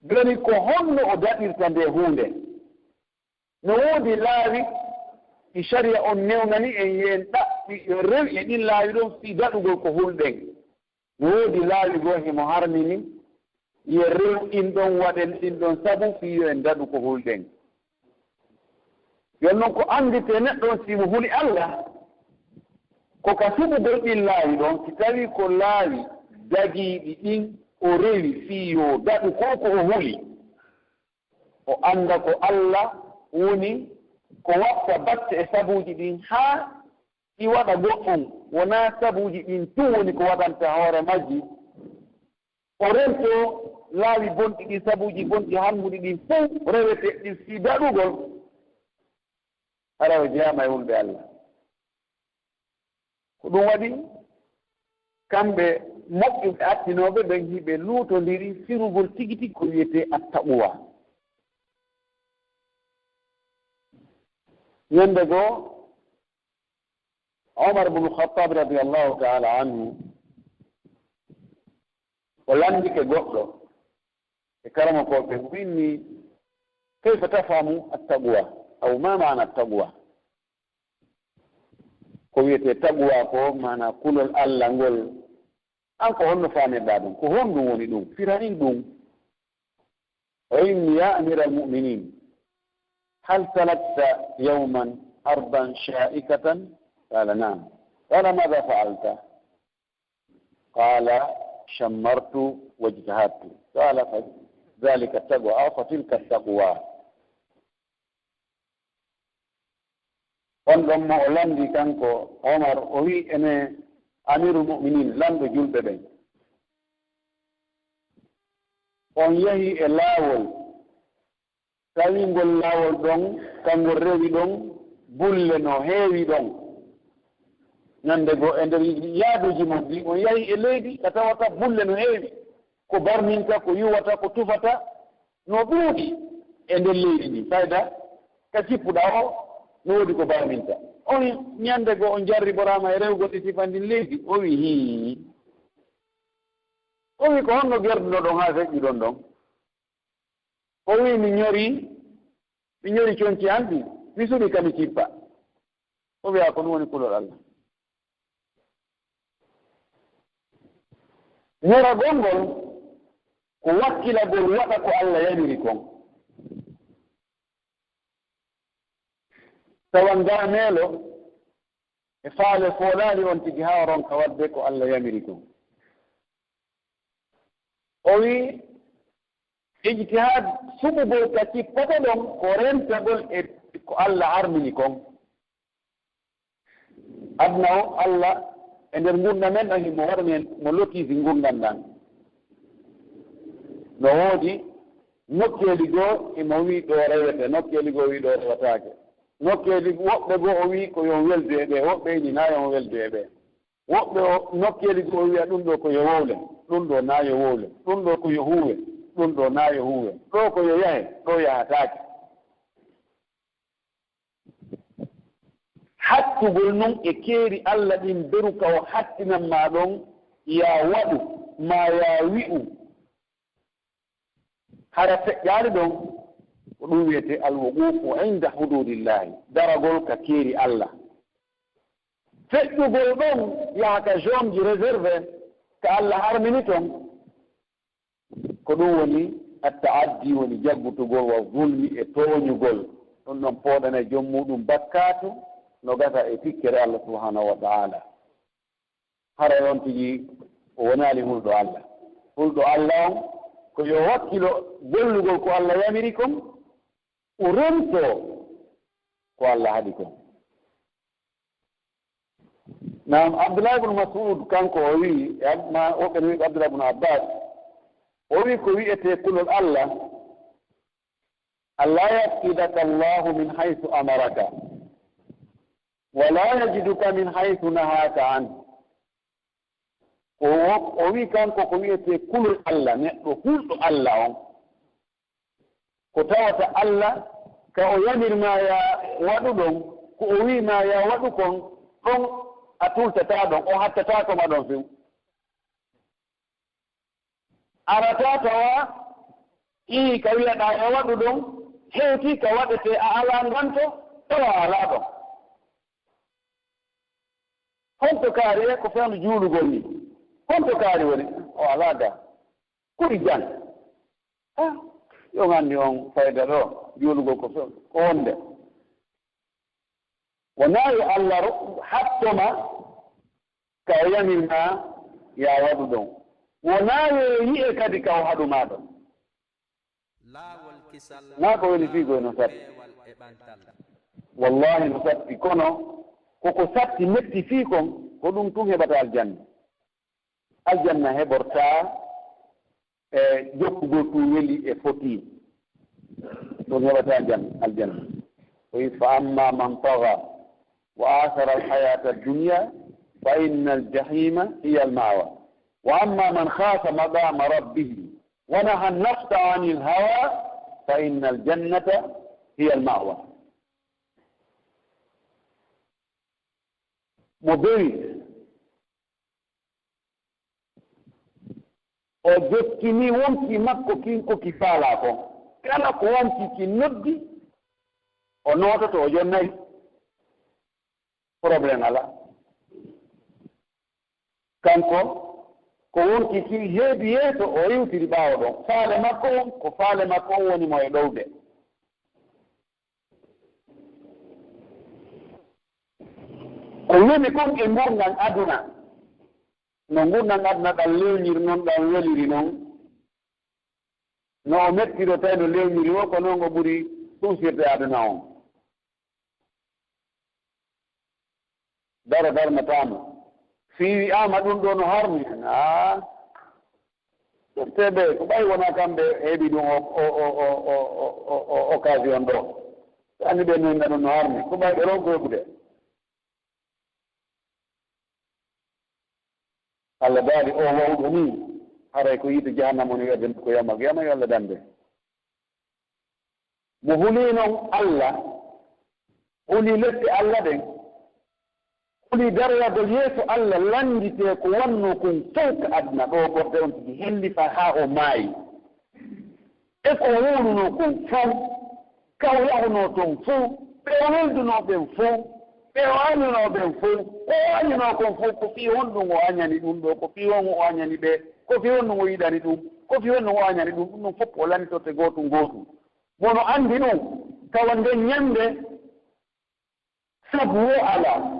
joni ko honno o daɗirta nde hunde no woodi laawi ɗi sharia on newnani en yen ɗaɓɓi yo rew e ɗin laawi ɗon fii daɗugol ko hulɗen no woodi laawi goo himo harmini yo rew ɗin ɗon waɗen ɗin ɗon sabu fii yo en daɗu ko hulɗen yon noon ko andite neɗɗon simo huli Allah ko ka suɓugol ɗin laawi ɗon si tawi ko laawi dagiiɗi ɗin o rewi fii yo daɗu ko ko o huli o anda ko Allah woni ko watta batte e sabuuji ɗin haa ɗi waɗa goɗɗum wonaa sabuuji ɗin tun woni ko waɗanta hoore majji o rento laawi bonɗi ɗin sabuuji bonɗi hammuɗi ɗin fof rewete ɗin fii daɗugol hara o jeeyama e hulɓe Allah ko ɗum waɗi kamɓe moƴƴuɓe attinooɓe ɓen hiɓe luutondiri firugol tigi tigi ko wiyetee attaɓuwa ñannde goo Omar bnu Khattab radiallahu taala anhu o landike goɗɗo e karama koɓe winni kayfa tafamu attaɓuwa aw ma mana attaɓuwa ko wiyetee taɓuwa ko mana kulol Allah ngol an ko honno famirɗa ɗum ko honɗum woni ɗum firanin ɗum o inni ya amira almuminin hal salakta yawman arban sha'ikatan qala nam qala madha fa'alta qala shammartu wajtahadtu qala fa dhalika taqwa aw fa tilka taqwa on ɗon mo o landi kanko Omar o wi ene amirul muminin lamɗo julɓe ɓen on yahi e laawol tawingol laawol ɗon kangol rewi ɗon bulle no heewi ɗon ñande goo e nder yaaduji mon ɗi on yahi e leydi ka tawata bulle no heewi ko barminta ko yuwata ko tufata no ɗuuɗi e nder leydi ndi fayda ka cippuɗa o no woodi ko barminta on ñande goo on jarriborama e rewgol ɗi sifandin leydi o wi hii o wi ko honno gerduno ɗon haa feƴƴi ɗon ɗon o wi mi ñori conci anɗi mi suɓi kami cippa o wiya ko ɗum woni kulol Allah ñoragol ngol ko wakkilagol waɗa ko Allah yamiri kon tawan ngarameelo e faale fooɗaali on tigi haa ronka wadde ko Allah yamiri kon o wi ijtihad suɓugol ka cippata ɗon ko rentagol e ko Allah harmini kon adna o Allah e nder ngurdam men ɗon himo waɗa men mo lotisi ngurdam ɗan no woodi nokkeeli goo imo wi ɗo rewete nokkeeli goo wi ɗo rewataake nokkeeli woɓɓe goo o wi ko yo weldu e ɓe woɓɓe ni naa yo weldu e ɓe woɓɓe o nokkeeli goo o wiya ɗum ɗo ko yo wowle ɗum ɗo naa yo wowle ɗum ɗo ko yo huuwe ɗum ɗo naa yo huuwe ɗo ko yo yahe ɗo yahataake hattugol noon e keeri Allah ɗin beruka o hattinan ma ɗon ya waɗu ma ya wi'u hara feƴƴaali ɗon ko ɗum wiyete alwuqufu inda hududillahi daragol ka keeri Allah feƴƴugol ɗon yahaka zone ji réservé ka Allah harmini toon ko ɗum woni attaaddi woni jaggutugol wa zulmi e tooñugol ɗum ɗon pooɗane joom muɗum bakkatu no gata e tikkere Allah subhanahu wa ta'ala hara on tigi o wonaali hulɗo Allah on ko yo wakkilo gollugol ko Allah yamiri kon o rento ko Allah haɗi kon nam Abdullah ibn Mas'ud kanko o wi ma woɓɓe no wi Abdullah ibn Abbas o wi ko wiyete kulol Allah alla yafkidaka Allahu min haythu amaraka ولا يجدك من حيث نهاك عنه o wi kanko ko wiyete kulol Allah neɗɗo hulɗo Allah on ko tawata Allah ka o yamirma ya waɗu ɗon ko o wima ya waɗu kon ɗon a tultata ɗon o hattata koma ɗon few arata tawa ii ka wiyaɗa e waɗu ɗon hewti ka waɗete a ala nganto tawa ala ɗon honto kaari e ko fewno juulugol ni honto kaari woni o ala ga kuri jan yo gandi on fayda ɗo juulugol ko wonde wonayi Allah hattoma ka o yamirma ya waɗu ɗon wonayi yi'e kadi ka o haɗuma ɗon na ko woni fiigoy no satti wallahi no satti kono koko satti metti fii kon ko ɗum tun heɓata aljanna heɓorta e jokkugol tun weli e foti ɗum heɓata aljanna o wi fa amma man taga wa athara alhayata addunia fa inna aljahima hiya almawa wa amma man khafa maqama rabbihi wa naha annafsa ani alhawa fa inna aljannata hiya almawa mo bewi o jottini wonki makko kinko ki faala ko kala ko wonki ki noddi o noototo o jonnayi probléme ala kanko ko wonki ki heebi yeeso o iwtiri ɓaawo ɗon faale makko on ko faale makko on woni mo e ɗowde ko woni kon e gurdal aduna no gurdal aduna ɗan lewniri noon ɗan weliri noon no o mettiro tawi no lewniri o ko noon o ɓuri ɗusirde aduna on darnatama fiwi ama ɗum ɗo no harmi ƴefteɓe ko ɓay wona kamɓe heeɓi ɗum occasion ɗo anni ɓe nonda ɗum no harmi ko ɓay ɓe ronko heɓude Allah daali o wawɗo ni haray ko yiide jahannama ni wedde ko yama yo Allah dande mo huli noon Allah huli lette Allah ɗen huli darladol yeeso Allah landite ko wanno kon fewka aduna ɗo ɓorde on tigi hellifa ha o maayi e ko woluno kon fof kaw yahuno toon fof ɓe weldunoɓen fof ɓe o añinoɓen fof o añino kon fof ko fii honɗum o añani ɗum ɗo ko fii on o añani ɓe ko fii honɗum o yiɗani ɗum ko fii honɗum o añani ɗum ɗum fof o lanitote gootum mono andi ɗum tawa nden ñande sabu wo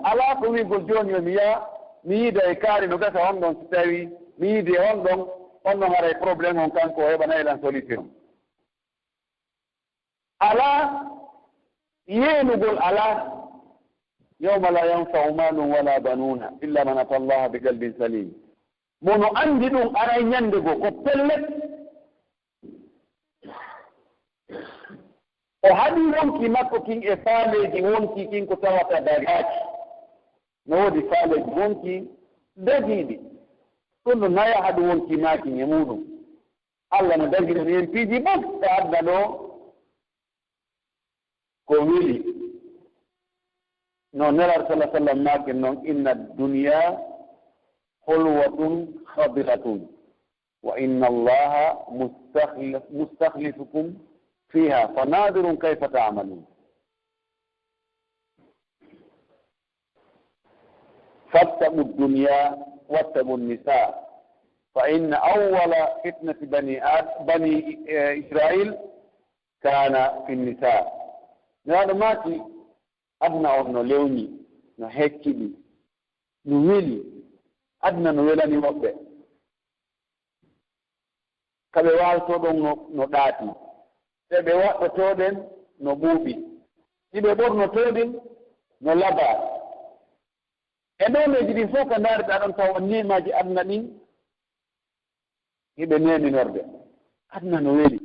ala ko wigol jooni yo mi yaha mi yiida e kaari no gasa on ɗon so tawi mi yiidi e on ɗon haray probléme on kanko o heɓana elan solution ala yeenugol ala yawma la yanfau malun wala banuna illa man ata allaha bi qalbin salim mono andi ɗum aray ñande go ko pellet o haɗi wonki makko kin e faaleji wonki kin ko tawata dagaji no woodi faaleji wonki dagiɗi ɗum ɗo naya haɗu wonki makin e muɗum Allah no dagirani en piiji ɓof e adna ɗo ko weli no nelar sallah sallam makin noon inna dunya hulwatun khadiratun wa inna allaha mustakhlifukum فيها فناظر كيف تعملون فاتقوا الدنيا واتقوا النساء فإن أول فتنة بني إسرائيل كان في النساء هذا ماتي أدنى أنه لوني نهكني نويلي أدنى نويلاني مبه كبه والتو نوداتي te ɓe waɗɗotoɗen no ɓuuɓi ɗiɓe ɓornotoɗen no laba e nemeji ɗin fof ko ndaariɗa ɗon tawa nemaji aduna ɗin hiɓe neminorde aduna no weli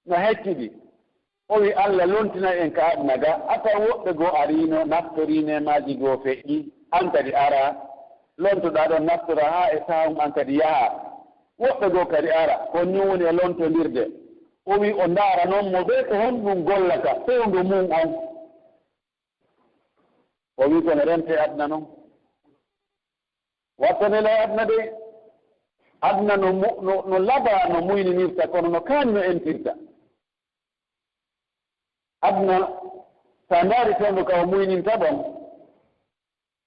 no hecciɗi o wi Allah lontina en ka aduna ga ata woɓɓe goo arino naftorine maaji goo feƴƴi an kadi ara lontoɗa ɗon naftora ha e sahum an kadi yaha woɓɓe goo kadi ara ko ni woni e lontodirde o wi o ndaara noon mo ɓe ko honɗum gollata fewndu mum on o wi kono rente aduna noon wattanele aduna de aduna no laba no muyninirta kono no kaani no entirta aduna sa ndaari fewndu ka o muyninta ɗon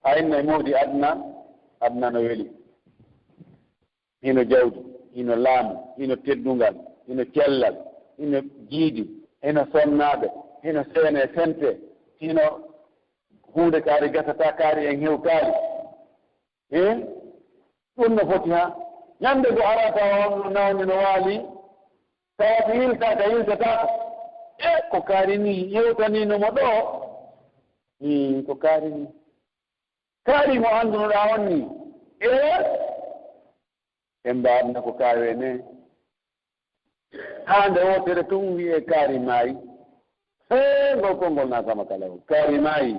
a inna e mawdi aduna no weli hino jawdi hino laamu hino teddungal hino cellal hino jiidi hino sonnaaɓe hino seene sente hino hunde kaari gasata kaari en hew kaari ɗum no foti ha ñande go arata on nawni no waali tawata yiltaka yiltatako ko kaari ni hewtaninomo ɗo ko kaari ni kaari mo anndunoɗa on ni en mbaɗna ko kaari ne hande wotere tun wiye kaari maayi ngol konngol nasama kala o kaari maayi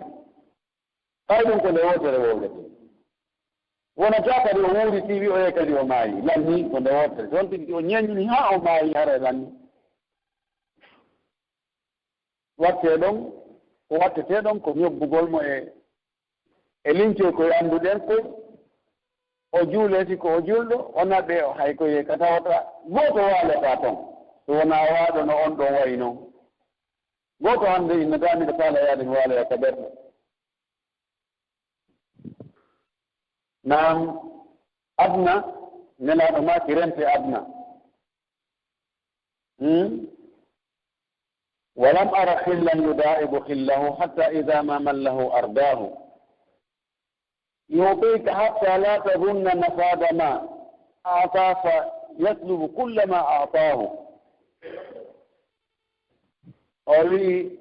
hay ɗum ko nde wotere wowlete wonata kadi o wuuri tiwi o ye kadi o maayi lanni ko nde wotere toon tigi o ñañni ha o maayi hara lanni watte ɗon ko wattete ɗon ko ñobbugol mo e lince koye annduɗen ko o juuleti ko o julɗo o naɓɓe hay koye ka tawata gooto waalata toon so wona waaɗo no on ɗon wayi noon gooto hannde innotamiɗo faala yaade mi waaloya ka ɓerɗo naam aduna nelaɗo maki rente aduna ولم أرى خلا يدائب خله حتى إذا ما مله أرداه يعطيك حتى لا تظن نفاد ما أعطى فيطلب كل ما أعطاه أولي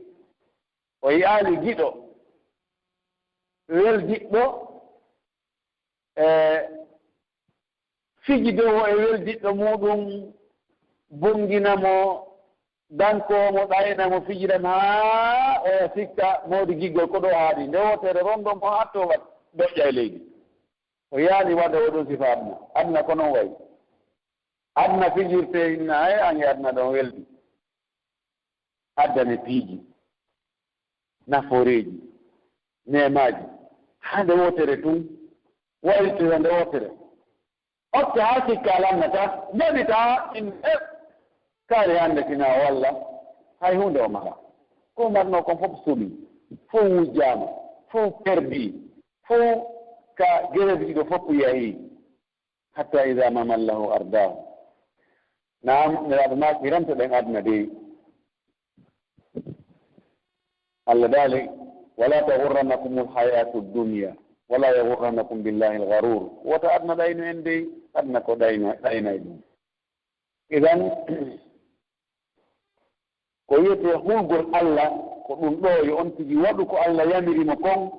ويالي جدو ويل جدو fijidowo e weldiɗɗo muɗum bunginamo dankomo ɗaynamo fijiran ha o sikka mawdi giggol ko ɗo haaɗi nde wotere rondon mo hatto wat doƴƴa e leydi o yaani wadde oɗon sifa aduna ko noon wayi aduna fijirte inna hay ange aduna ɗon weldi addane piiji naforeji nemaji ha nde wotere tun wayltira nde wotere otte ha sikka alannata jaɓita kaari hannde tina walla hay hunde o mala ko marno kon fof suumi fof wujjama fof perdi fof ka gereji ɗiɗo fof yahi hatta ida mamallahu ardahu naam neraɓe maki remtoɗen aduna de allah daali wala tagurrannakum alhayatu dunya wala yagurrannakum billahi algarur wota aduna ɗayno en dey aduna ko ɗaynay ɗum idan ko wiyete hulgol Allah ko ɗum ɗo yo on tigi waɗu ko Allah yamirimo kon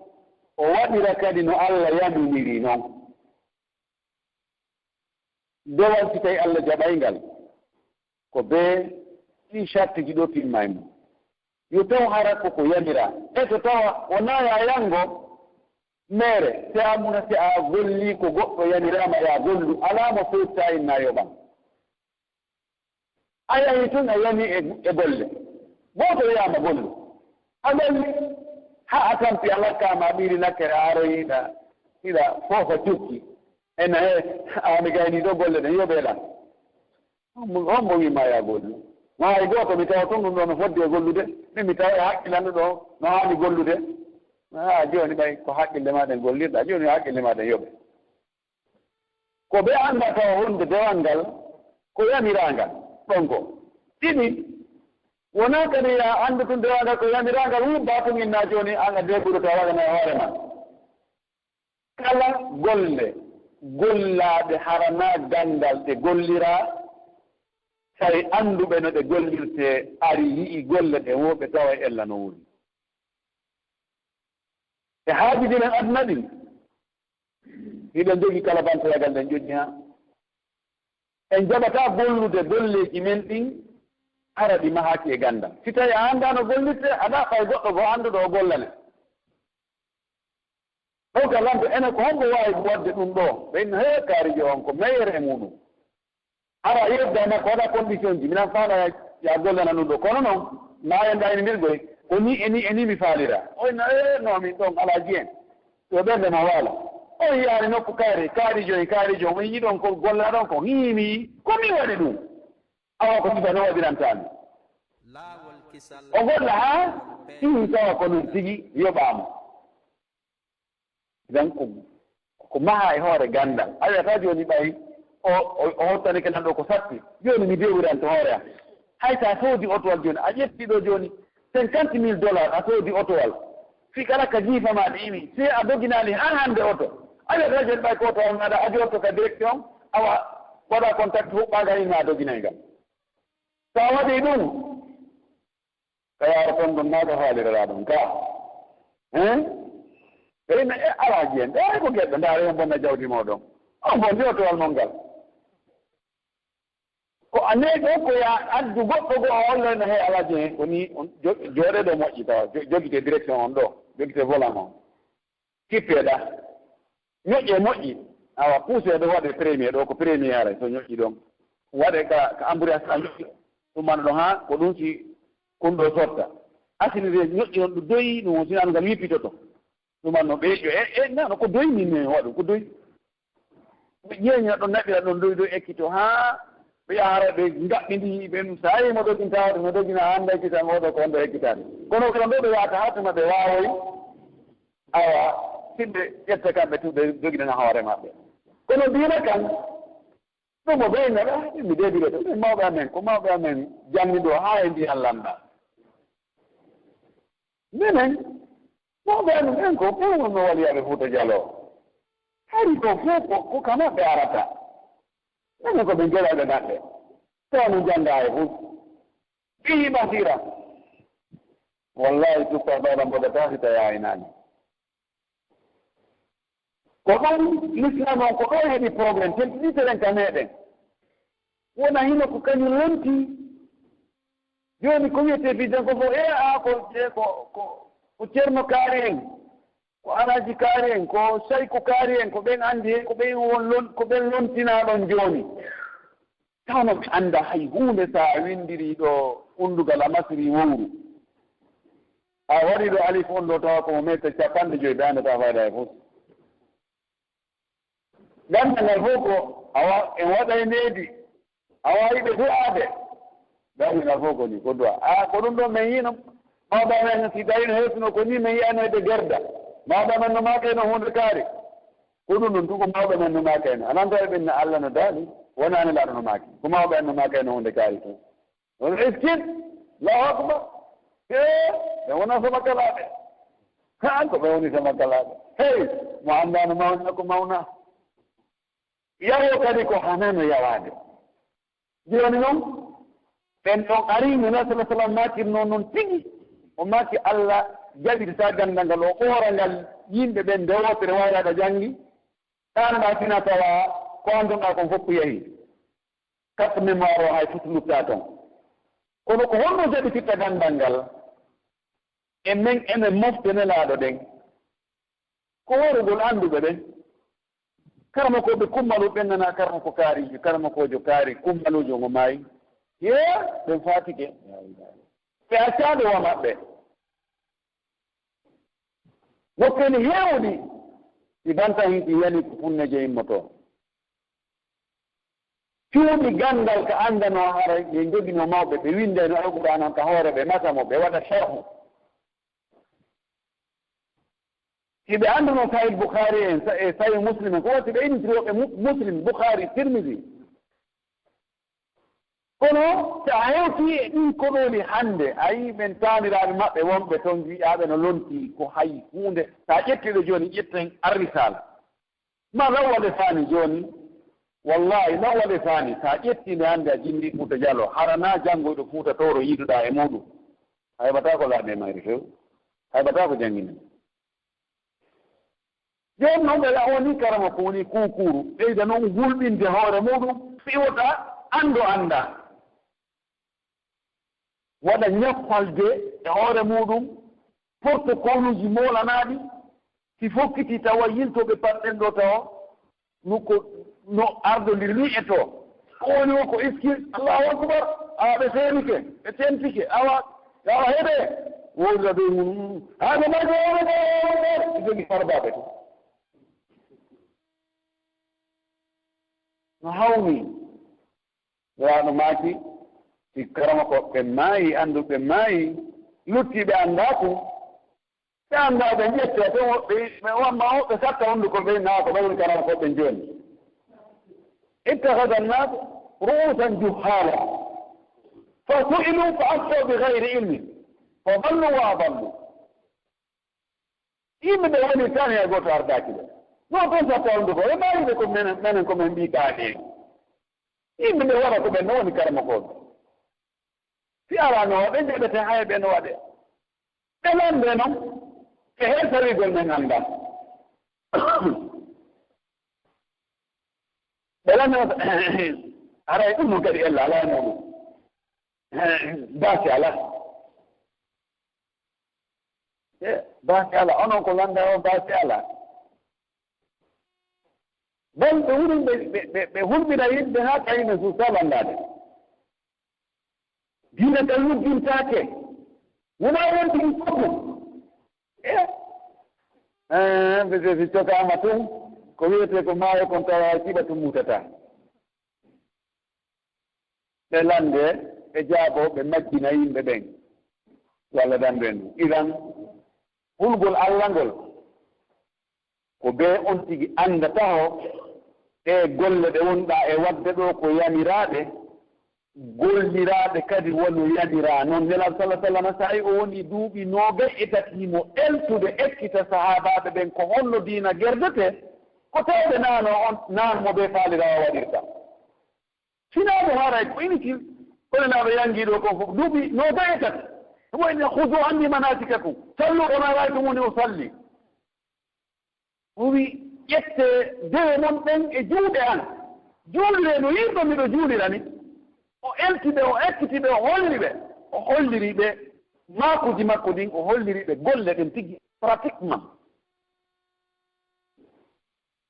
o waɗira kadi no Allah yaminiri noon dewal si tawi Allah jaɓaygal ko be ɗi charte ji ɗo timmaymo yo taw hara koko yamira e to tawa wona ya yango mere se amuna si a golli ko goɗɗo yamirama ya gollu alamo fewta inna yoɓan a yahi tun a yami e golle goto wiyama gollu a golli ha a tampi a lakkama ɓiiri nakkere a aroyiɗa hiɗa foofa cukki ena he ami gayni ɗo golle ɗen yoɓeɗan hombo wima ya gollu ma hay goto mi tawa tun ɗum ɗo no foddi e gollude min mi tawa e haqqillanɗo ɗo no hani gollude a joni ɓay ko haqqille maɗen gollirɗa joni haqqille maɗen yoɓe ko ɓe anda tawa hunde dewal ngal ko yamirangal ɗon ko ɗiɗi wona kadi ya anndu tun dewal ngal ko yamirangal wubba tun inna joni an a deɓuɗo tawa waɗana e hoore ma kala golle gollaaɓe harana gandal ɗe gollira tawi annduɓe no ɗe gollirte ari yi'i golle ɗe woɓe tawa e ella no wuri e haajidinen aduna ɗin hiɗen jogii kala bantoyagal ɗen ƴoƴƴi ha en jaɓata gollude golleji men ɗin aradi mahaki e gandal si tawi a anndano gollitte aɗa ɓay goɗɗo go annduɗo o gollane ɗo ka lamdo ene ko honko wawi wadde ɗum ɗo ɓeyno he kaarijo on ko meilleur e muɗum ara yeddana ko waɗa condition ji minan faala ya gollana ɗum ɗo kono noon mayenda ene ndirgoy ko ni eni mi faalira oyno no min ɗon alaji en to ɓerde ma waala on yaari nokku kaarijo on yiɗon ko gollaɗon ko hiimi komi waɗi ɗum awa ko sifa no waɗirantami o golla ha hihi tawa ko ɗum tigi yoɓama dan ko maha e hoore gandal a wiyata joni ɓay o hottani ke nan ɗo ko satti joni mi dewuranto hoore am hay sa soodi otowal joni a ƴettiɗo joni $50,000 a soodi otowal fi kala ka jiifama ɗe imi se a doginali han hande oto a wiyata joni ɓay ko otowal maɗa adi otto ka direction awa waɗa contact huɓɓaga imi a doginay ngam so a waɗi ɗum ka yaara ton ɗon naga haalirara ɗum ka ɓeyno alaji en ɗe ko gueɗɗo ndaare on bonna jawdi moɗon on bon ndiwotowal mon ngal ko a neɗo ko ya addu goɗɗo goo o holleno he alaji hen koni jooɗeɗo moƴƴi tawa jogite direction on ɗo jogite volant on kippeɗa ñoƴƴe moƴƴi awa poussé ɗo waɗe premier ɗo ko premiére so ñoƴƴi ɗon waɗe ka embrayage a ñoƴƴi ɗumman ɗo ha ko ɗum si kon ɗo sotta assinide ñoƴƴi on ɗo doyi ɗum sinano ngal wippitoto ɗuman no ɓeeƴo nano ko doyi min waɗu ko doyi ɓe ƴeeña ɗo naɓira ɗon doyi doy ekkito ha ɓe yahara ɓe ngaɓɓindi ɓen sa yi mo ɗogintawade mo dogina hannda ekkitami oɗo ko wonɗo ekkitade kono kono ɗo ɓe wata hattuma ɓe waawoy awa simɓe ƴetta kamɓe tu ɓe joginana hoore maɓɓe kono diina kan ɗum o ɓeynaɓe mi deebire ɗo ɓen mawɓe amen ko mawɓe amen janni ɗo ha e ndiyan lamɗa minen mawɓe amen ɓen ko ɓen wonno waliyaɓe Fuuta Jallo hari ko fof ko kamaɓe arata minen ko ɓe joɗaɓe maɓɓe towno jannga e fof ɓii basira wallahi tuppa ɗoɗa mboɗata si tawi aynani ko ɗon l'islam on ko ɗo heɓi probléme teltiɗiteren ka meɗen wona hino ko kañum lomti joni ko wiyete biden ko fof ko ceerno kaari en ko alaji kaari en ko sayku kaari en ko ɓen andi hen ko ɓen lontinaɗon joni tawno ɓe anda hay hunde sa windiri ɗo undugal a masiri wowru a waɗi ɗo alif on ɗo tawa komo mette 50 ɓe andata fayda e fof ganda ngal fof ko en waɗay needi a wawi ɓe du'ade gandi ngal fof koni ko du'a ko ɗum ɗo min yino mawɗa men si tawino heesino ko ni min yiyanoyde gerda mawɗa men no makayno hunde kaari ko ɗum ɗum tu ko mawɓe men no makayno anantawe ɓenno Allah no daali wonani laaɗo no maaki ko mawɓe en no makayno hunde kaari to on eskin Allahu akbar ɓe wona sama kalaɓe ko ɓe woni sama kalaɓe hey mo andano mawna ko mawna yawo kadi ko hanano yawade joni noon ɓen ɗon arino nabi sallah sallam makirno noon tigi o maki Allah jaɓirta gandal ngal o ɓoora ngal yimɓe ɓen nde wotere wayraɗo janggi ɗanoɗa sina tawa ko andonɗa kon fof yeehi carte mémoire o hay futlutta toon kono ko honno jaɓititta gandal ngal e men enen mofte nelaɗo ɗen ko worugol anduɓe ɓen karma ko ɓe kummalu ɓennana karma ko kaariji karma kojo kaari kummalujo ngo maayi ye ɓen fatike ɓe accaɗo wa maɓɓe wokkeni heewɗi ɗi banta hinɗi yani ko funneje immoto cuuɗi gandal ko andano hara ɓe jogino mawɓe ɓe windeno alqur'an ka hoore ɓe masamo ɓe waɗa sharhu siɓe annduno sahih boukhari en e sahih muslim en ko watti ɓe initiroɓe muslim boukhari tirmidi kono so a hewti e ɗin koɗoni hannde a yi ɓen taaniraaɓe maɓɓe wonɓe toon wiyaɓe no lonti ko hay hunde sa ƴettiɗo jooni ƴetten arrisal ma law waɗe faani jooni wallahi law waɗe faani sa ƴettinde hannde a jimri Fuuta Jallo harana janngoyɗo Fuuta towro yiiduɗa e muɗum a heɓata ko laaɓe mayri few a heɓata ko jannginen jooni noon ɓe woni karama ko woni kuukuru ɓeyda noon hulɓinde hoore muɗum fiwota anndu annda waɗa ñappalde e hoore muɗum protocole uji molanaɗi si fokkiti tawa yiltoɓe patɗen ɗo tawa nuko no ardodiri ni e to woni o ko iski allahu akbar awa ɓe seerike ɓe tentike awa heeɓe wowira ɓe haɓe maɗi jogi farbaɓe to no hawni waɗo maaki si karama ko ɓe maayi annduɓe maayi luttiɓe anndaku ɓe anndaɓe ƴette to ɓe wamma hoɓɓe satta honduko ɓe naa ko ɓayni karama koɓe jooni ittahada annas ru'usan juhala fa su'ilu fa aftau bi gayri ilmin fa dallu wa adallu yimɓe ɓe woni tan hay goto ardaki ɓe non toon satta honduko ɓe maayiɓe ko menen komin mbikaɗe yimɓe ɓe waɗa ko ɓen no woni karama koɓe si arano waɗe jeɗete hay ɓe no waɗe ɓe lande noon e hen tawigol men annda ɓe lande aray ɗum noon kadi ella ala e muɗum baasi ala baasi ala onon ko landa o baasi ala bon ɓe wuri ɓe hulɓina yimɓe ha kayine susa landade diine tan luggintake wona wontigi fofu si cokama tun ko wiyete ko maayo kon tawa siɓa tum mutata ɓe lande ɓe jaabo ɓe majjina yimɓe ɓen walla dandu en ɗum idan hulgol allah ngol ko be on tigi andataho e golle ɗe wonɗa e wadde ɗo ko yamiraaɓe golliraaɓe kadi wonu yamira noon nelaɗo sallah sallam sahi o woni duuɓi noogay e tatimo eltude ekkita sahabaɓe ɓen ko holno diina gerdete ko tawɓe naanmo ɓe faalirawa waɗirta finaamo haray ko initi konenaɓe yangiɗo kon fof duuɓi noogay e tati wayne hudu anni manasikakum sallu kama raytumuni usalli wi ƴette dewe mon ɓen e juuɗe an juulire no yimɓe miɗo juulirani o eltiɓe o ekkitiɓe o holliri ɓe maakuji makko ɗin o holliri ɓe golle ɗen tigi pratiquement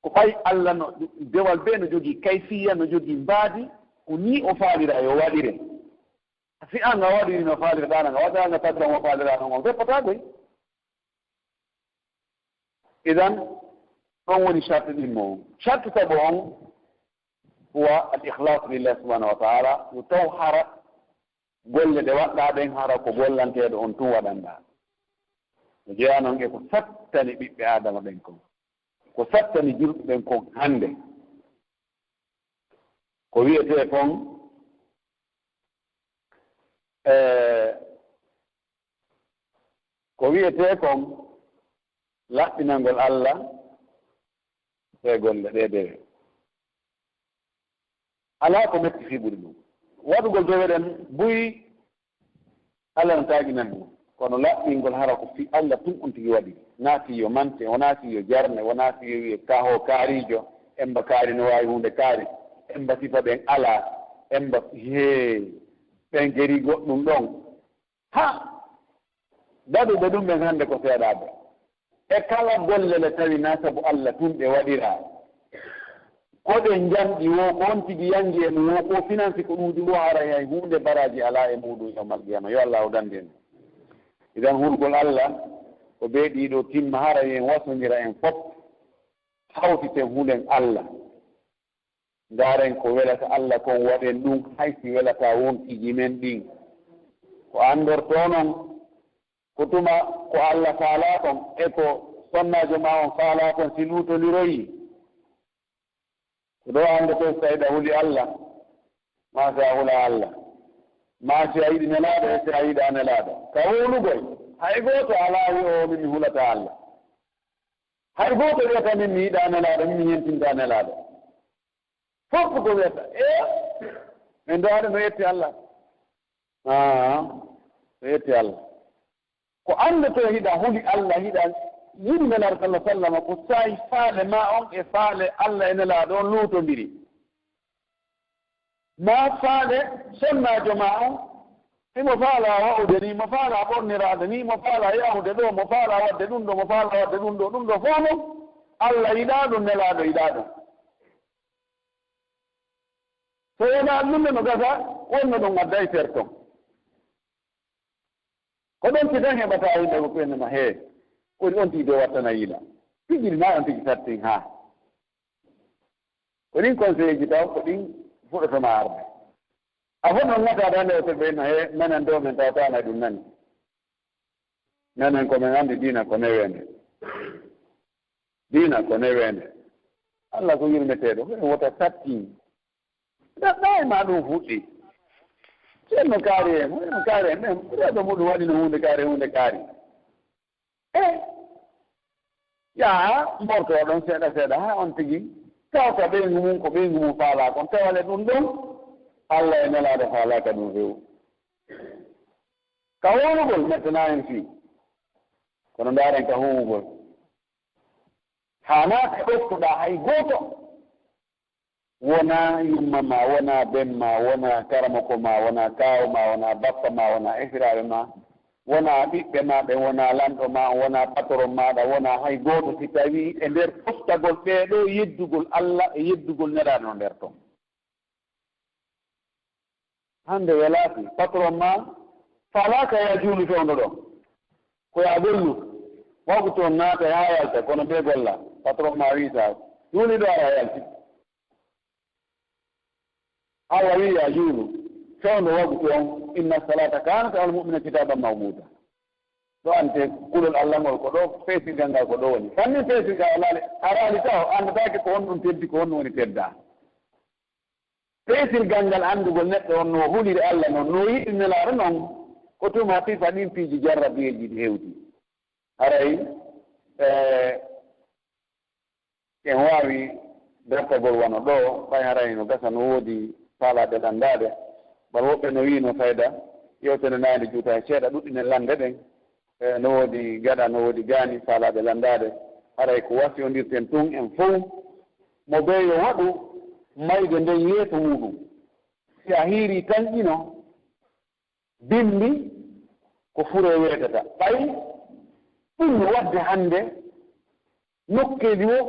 ko ɓay allah no dewal ɓe no jogii kayfiya no jogii mbaadi ko ni o faalira yo waɗire si an a waɗiri no faalirɗa nga waɗanga patron o faalira ɗon on feppatagoy idan ɗon woni charte ɗimmo on charte saɓo on huwa al ihlas lillah subhanahu wa taala yo taw hara golle ɗe waɗɗa ɗen hara ko gollanteɗo on tun waɗanɗa no jeeya noon e ko sattani ɓiɓɓe adama ɓen kon ko sattani julɓe ɓen kon hannde ko wiyete kon laɓɓinalngol allah e golle ɗe dewe alaa ko metti fii ɓuri ɗum waɗugol deweɗen buyi allah no taaginan ɗum kono laɓɓingol hara ko fi allah tun on tigi waɗi naati yo mante wonaati yo jarne wonaati yo wiye kaho kaarijo emba kaari no waawi hunde kaari emba sifa ɓen alaa emba ɓen geri goɗɗum ɗon ha daɗuɓe ɗum ɓen hannde ko seeɗaaɓe e kala golle le tawi na sabu allah tun ɓe waɗira koɗen jamɗi wo ko on tigi yangi e mum wo ko finance ko ɗum ɗum hara hay hunde baraji ala e muɗum yawmal qiyama yo allah o dande en idan hurgol allah ko ɓe ɗiɗo timma hara en wasodira en fof hawtiten hunden allah ndaren ko welata allah kon waɗen ɗum haysi welata wonkiji men ɗin ko andorto noon ko tuma ko allah faala kon e ko sonnajo ma on faala kon si luutoliroyi ko ɗo hande to so tawiɗa huli allah ma si a hula allah ma si a yiɗi nelaɗo e si a yiɗa nelaɗo ka hulugoy hay goto ala wi o min mi hulata allah hay goto wiyata min mi yiɗa nelaɗo min mi yentinta nelaɗo fof ko wiyata min do haɗa no yetti allah no yetti allah ko ande to hiɗa huli allah hiɗa yiɗi nelaɗo sallah sallam ko sayi faale ma on e faale allah e nelaɗo on luutodiri ma faale sonnajo ma on mo faala wa'ude ni mo faala ɓorniraade ni mo faala yahude ɗo mo faala wadde ɗum ɗo mo faala wadde ɗum ɗo fof mo Allah yiɗaa ɗum nelaaɗo yiɗaa ɗum so wonaa ɗumne no gasa wonno ɗum adda e ferton ko ɗon si tan heɓataa yimɓe ko ɓennema hee woni on tigi dow wattana yiila tigi naa on tigi sattin haa ko ɗin conseil ji taw ko ɗin fuɗotoma arde a fof noon ngata hannde o ɓenno he menen ɗo men tawatana ɗum nani menen komin anndi diina ko newende diina ko newende Allah ko yurmeteeɗo ko en wota sattin ɗaɗɗa e ma ɗum fuɗɗi ceerno kaari en no kaari en ɗen ɓureɗo muɗum waɗino hunde kaari yaa mborto ɗon seeɗa ha on tigi tawta ɓeygu mum ko ɓeygu mum faala kon tawale ɗum ɗon Allah e nelaaɗo faalaka ɗum fewu ka huwugol mettana en fii kono ndaaren ka huwugol haanaaka ɗoftuɗaa hay gooto wona yumma ma wona ben ma wona karamoko ma wona kaawo ma wona bappa ma wona esiraaɓe ma wona ɓiɓɓe maɓe wona lanɗo ma wona patron maɗa wona hay gooto si tawi e nder postagol ɓeeɗo yeddugol Allah e yeddugol nelaaɗo no nder toon hannde welaaki patron ma faalaaka ya juulu fewndo ɗo ko ya gollu wawɓe toon naata haa yalta kono ɓe golla patron ma wiisa juuli ɗo ara yalti Allah wi ya juulu fewndo wawɓe toon inna salata kanat al mu'mina kitaban mawmuda ɗo ante kulol Allah ngol ko ɗo feesirgal ngal ko ɗo woni fanni feesirgal alaale araali taw anndatake ko on ɗum teddi ko on woni tedda feesirgal ngal anndugol neɗɗo on no huliri Allah noon no yiɗi nelaaɗo noon ko tuma fifa ɗin piiji jarrabiyeji ɗi heewti haray en waawi dartagol wona ɗo ɓay haray no gasa no woodi faalaade landaade bar woɓɓe no wiino fayda yewtere naande juuta e seeɗa ɗuɗɗinen lande ɗen no woodi gaɗa no woodi gaani faalaade landaade haray ko wasiyondirten tun en fof mo beeyo waɗu mayde nden yeeso muɗum si a hiiri tan ƴino bimbi ko fure weetata ɓay ɗum wadde hannde nokkeeji wo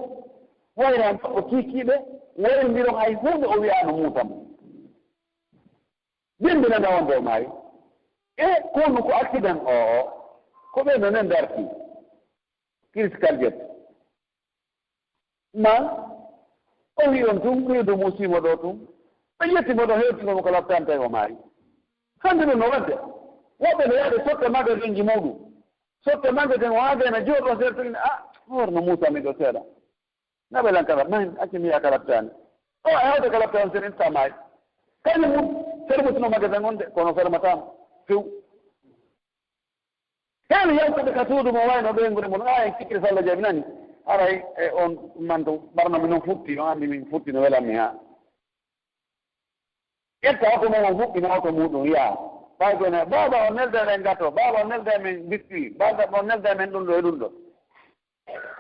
wayran toɓɓo kiikiiɓe woyndiro hay hunde o wiyaano muutamo bimbinana on dow maayi kono ko accident o ko ɓe no nen darti critical jet ma o wi on tun ɓeydo musimo ɗo tun ɓe yettimo ɗo hewtinomo ko laftanta o maayi hannde ɗum no wadde woɓɓe no yaade sotte magasin ji muɗum sotte magasin o haadena jooɗo sertoine hoorno muusami ɗo seeɗa naɓelan kala man accimiya ka laftani o a hewde ka laftani sen inta maayi kañum mum fermetino magasin on de kono fermatama few heewi yaltude ka suudu mo wayno ɓeygude mon en sikkiri sallah jaabi nani aray e on manto ɓarnami noon futti on anndi min futti no welanmi ha ƴetta oto mum on fuɓɓino oto muɗum yiya ɓaygone baba o nelda men gato baba o nelda men biscuit baba o nelda men ɗum ɗo e ɗum ɗo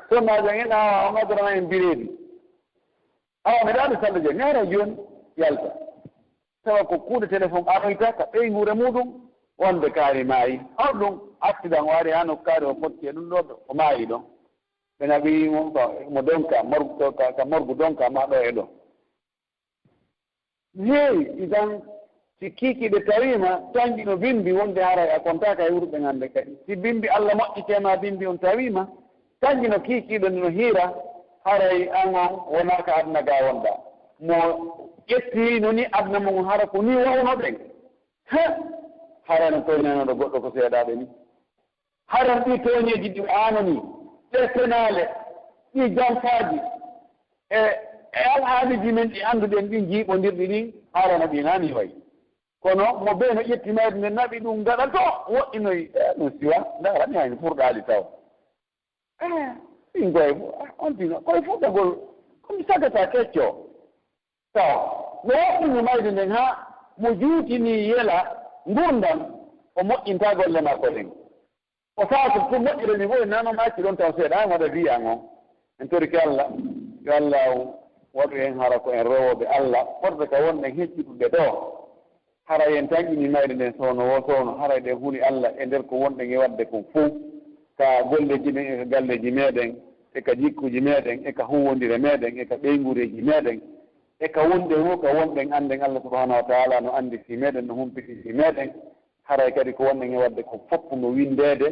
sommajo en awa o ngadorana en bireedi awa mi ɗaɗi sallah jaabi ñaara joni yalta tawa ko kuuɗe téléphone aroyta ka ɓeygure muɗum wonde kaari maayi haw ɗum accident waari ha no kaari o fotti e ɗum ɗo o maayi ɗon ɓe naɓi mo donka morgu ka morgu donka ma ɗo e ɗo heewi idan si kiikiɓe tawima canji no bimbi wonde haray a kontaka e wurɓe ngannde kadi si bimbi Allah moƴƴitema bimbi on tawima canji no kiikiɓe no hiira haray an on wonaka aduna ga wonɗa mo ƴettino ni aduna mum hara ko ni wawno ɗen hara no toynanoɗo goɗɗo ko seeɗaɓe ni haran ɗi toñeji ɗi anani ɗe senale ɗi janfaji e alhaaliji men ɗi annduɗen ɗi jiiɓodirɗi ɗi harana ɗi nani wayi kono mo ɓe no ƴettimayde nde naɓi ɗum gaɗa to woɗɗinoyi no siwa darani hayno furɗali taw ɗin koye on tino koye fuɗɗagol komi sagata kecco taw no woɗɗini mayde nden ha mo juutini yela gurdam o moƴƴinta golle makko ɗen o saatu ko moƴƴireni fof nano macci ɗon taw seeɗa an waɗa wiyan on en toriki Allah yo Allah waɗu en hara ko en rewoɓe Allah forde ka wonɗen hecciɗuɓe ɗo hara en tangini mayde nden sowno wo sowno hara ɗe huuli Allah e nder ko wonɗen e wadde kon fof ka golleji men eka galleji meɗen eka jikkuji meɗen eka huwodire meɗen eka ɓeygureji meɗen eka wonde fof ka wonɗen anden Allah subahanahu wa taala no andi si meɗen no humpiti si meɗen haray kadi ko wonɗen e wadde ko fopp no windede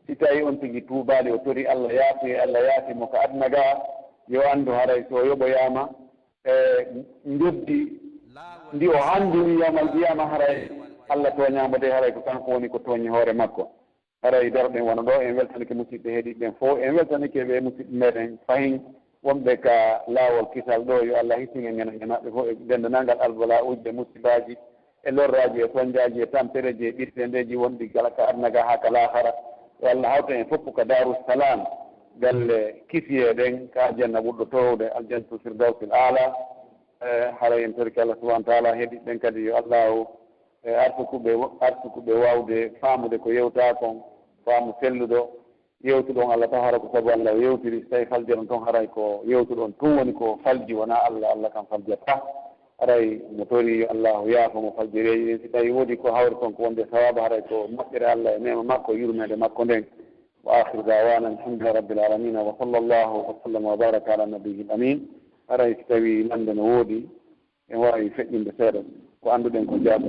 si tawi on tigi tuubali o tori Allah yaafimo ko adna ga yo andu haray so yoɓoyama joddi ndi o handini yawmal qiyama haray Allah toñamo de haray ko kanko woni ko tooñi hoore makko haray darɗen wona ɗo en weltanike musidɓe heeɗiɓe fof en weltanike ɓe musidɓe meɗen fayin wonɓe ka laawol kisal ɗo yo Allah hissine genaɓe fof e dendanangal albala ujɓe musibaji e lorraji e soñdiaji e tampereji e ɓirtendeji wonɗi kala ka adnaga ha ka lahara yo Allah hawta en fof ka darussalam galle kisiye ɗen ka aljanna ɓurɗo towde aljannatul firdawsil ala haray en torki Allah subahana taala heeɗiɓen kadi yo allahu arsukuɓe wawde faamude ko yewta kon faamu selluɗo yewtuɗon Allah taw hara ko sabu Allah yewtiri so tawi faljiron toon haray ko yewtuɗon tun woni ko falji wona Allah kam faljata haray mo tori yo allahu yaafo mo faljireji si tawi woodi ko hawri kon ko wonde sawaba haray ko moƴƴere Allah e mema makko yurmede makko nden wa akhiru dawana alhamdulillahi rabbil alamina wa sallallahu wa sallam wa baraka ala nabiyil amin haray si tawi lande no woodi en wawi feƴƴinde seeɗa ko annduɗen ko jaaɓa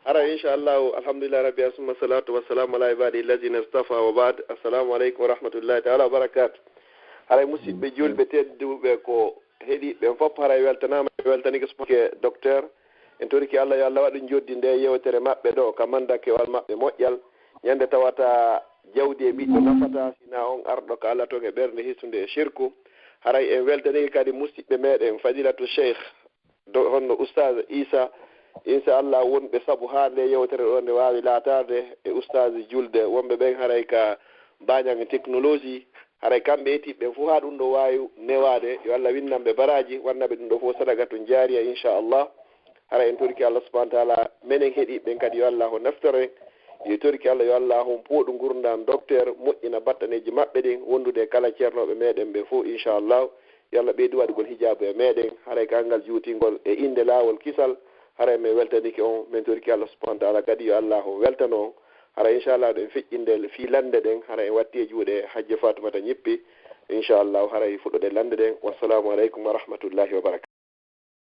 ara inchallahu alhamdulillah rabbi summa salatu wassalamu ala ibadi allazina istafa wa ba'd assalamu aleykum wa rahmatullahi taala wa barakatuh haray musidɓe julɓe tedduɓe ko heeɗiɓe fof haray weltanama weltanike soke docteur en toriki Allah yo Allah waɗu joddi nde yewtere maɓɓe ɗo ka mandakewal maɓɓe moƴƴal ñande tawata jawdi e ɓiɗɗo nafata sina on arɗo ko Allah toon e ɓerde hissude e shirku haray en weltanike kadi musidɓe meɗen fadilatu cheikh honno oustaz Isa inchallah wonɓe saabu ha nde yewtere ɗo nde wawi laatade e oustaz julde wonɓe ɓen haray ka bañang technologie haray kamɓe etiɓe fof ha ɗum ɗo wawi newade yo Allah winnanɓe baraji wannaɓe ɗum ɗo fof sadagatu jaariya inchallah haray en torki Allah subahana taala menen heeɗiɓen kadi yo Allah o naftore yo torki Allah yo Allah on pooɗu gurdam docteur moƴƴina battaneji maɓɓe ɗin wondude kala ceernoɓe meɗen ɓe fof inchallah yo Allah ɓeydu waɗugol hijabu e meɗen haray kangal juutingol e inde laawol kisal haray min weltanike on min torki Allah subahana taala kadi yo Allah o weltano on hara inchallah ɗen feƴƴinde fi lande ɗen hara en watti e juuɗe hajje Fatoumata ñippi inchallah hara e fuɗɗode lande ɗen wassalamu aleykum wa rahmatullahi wa barakatuh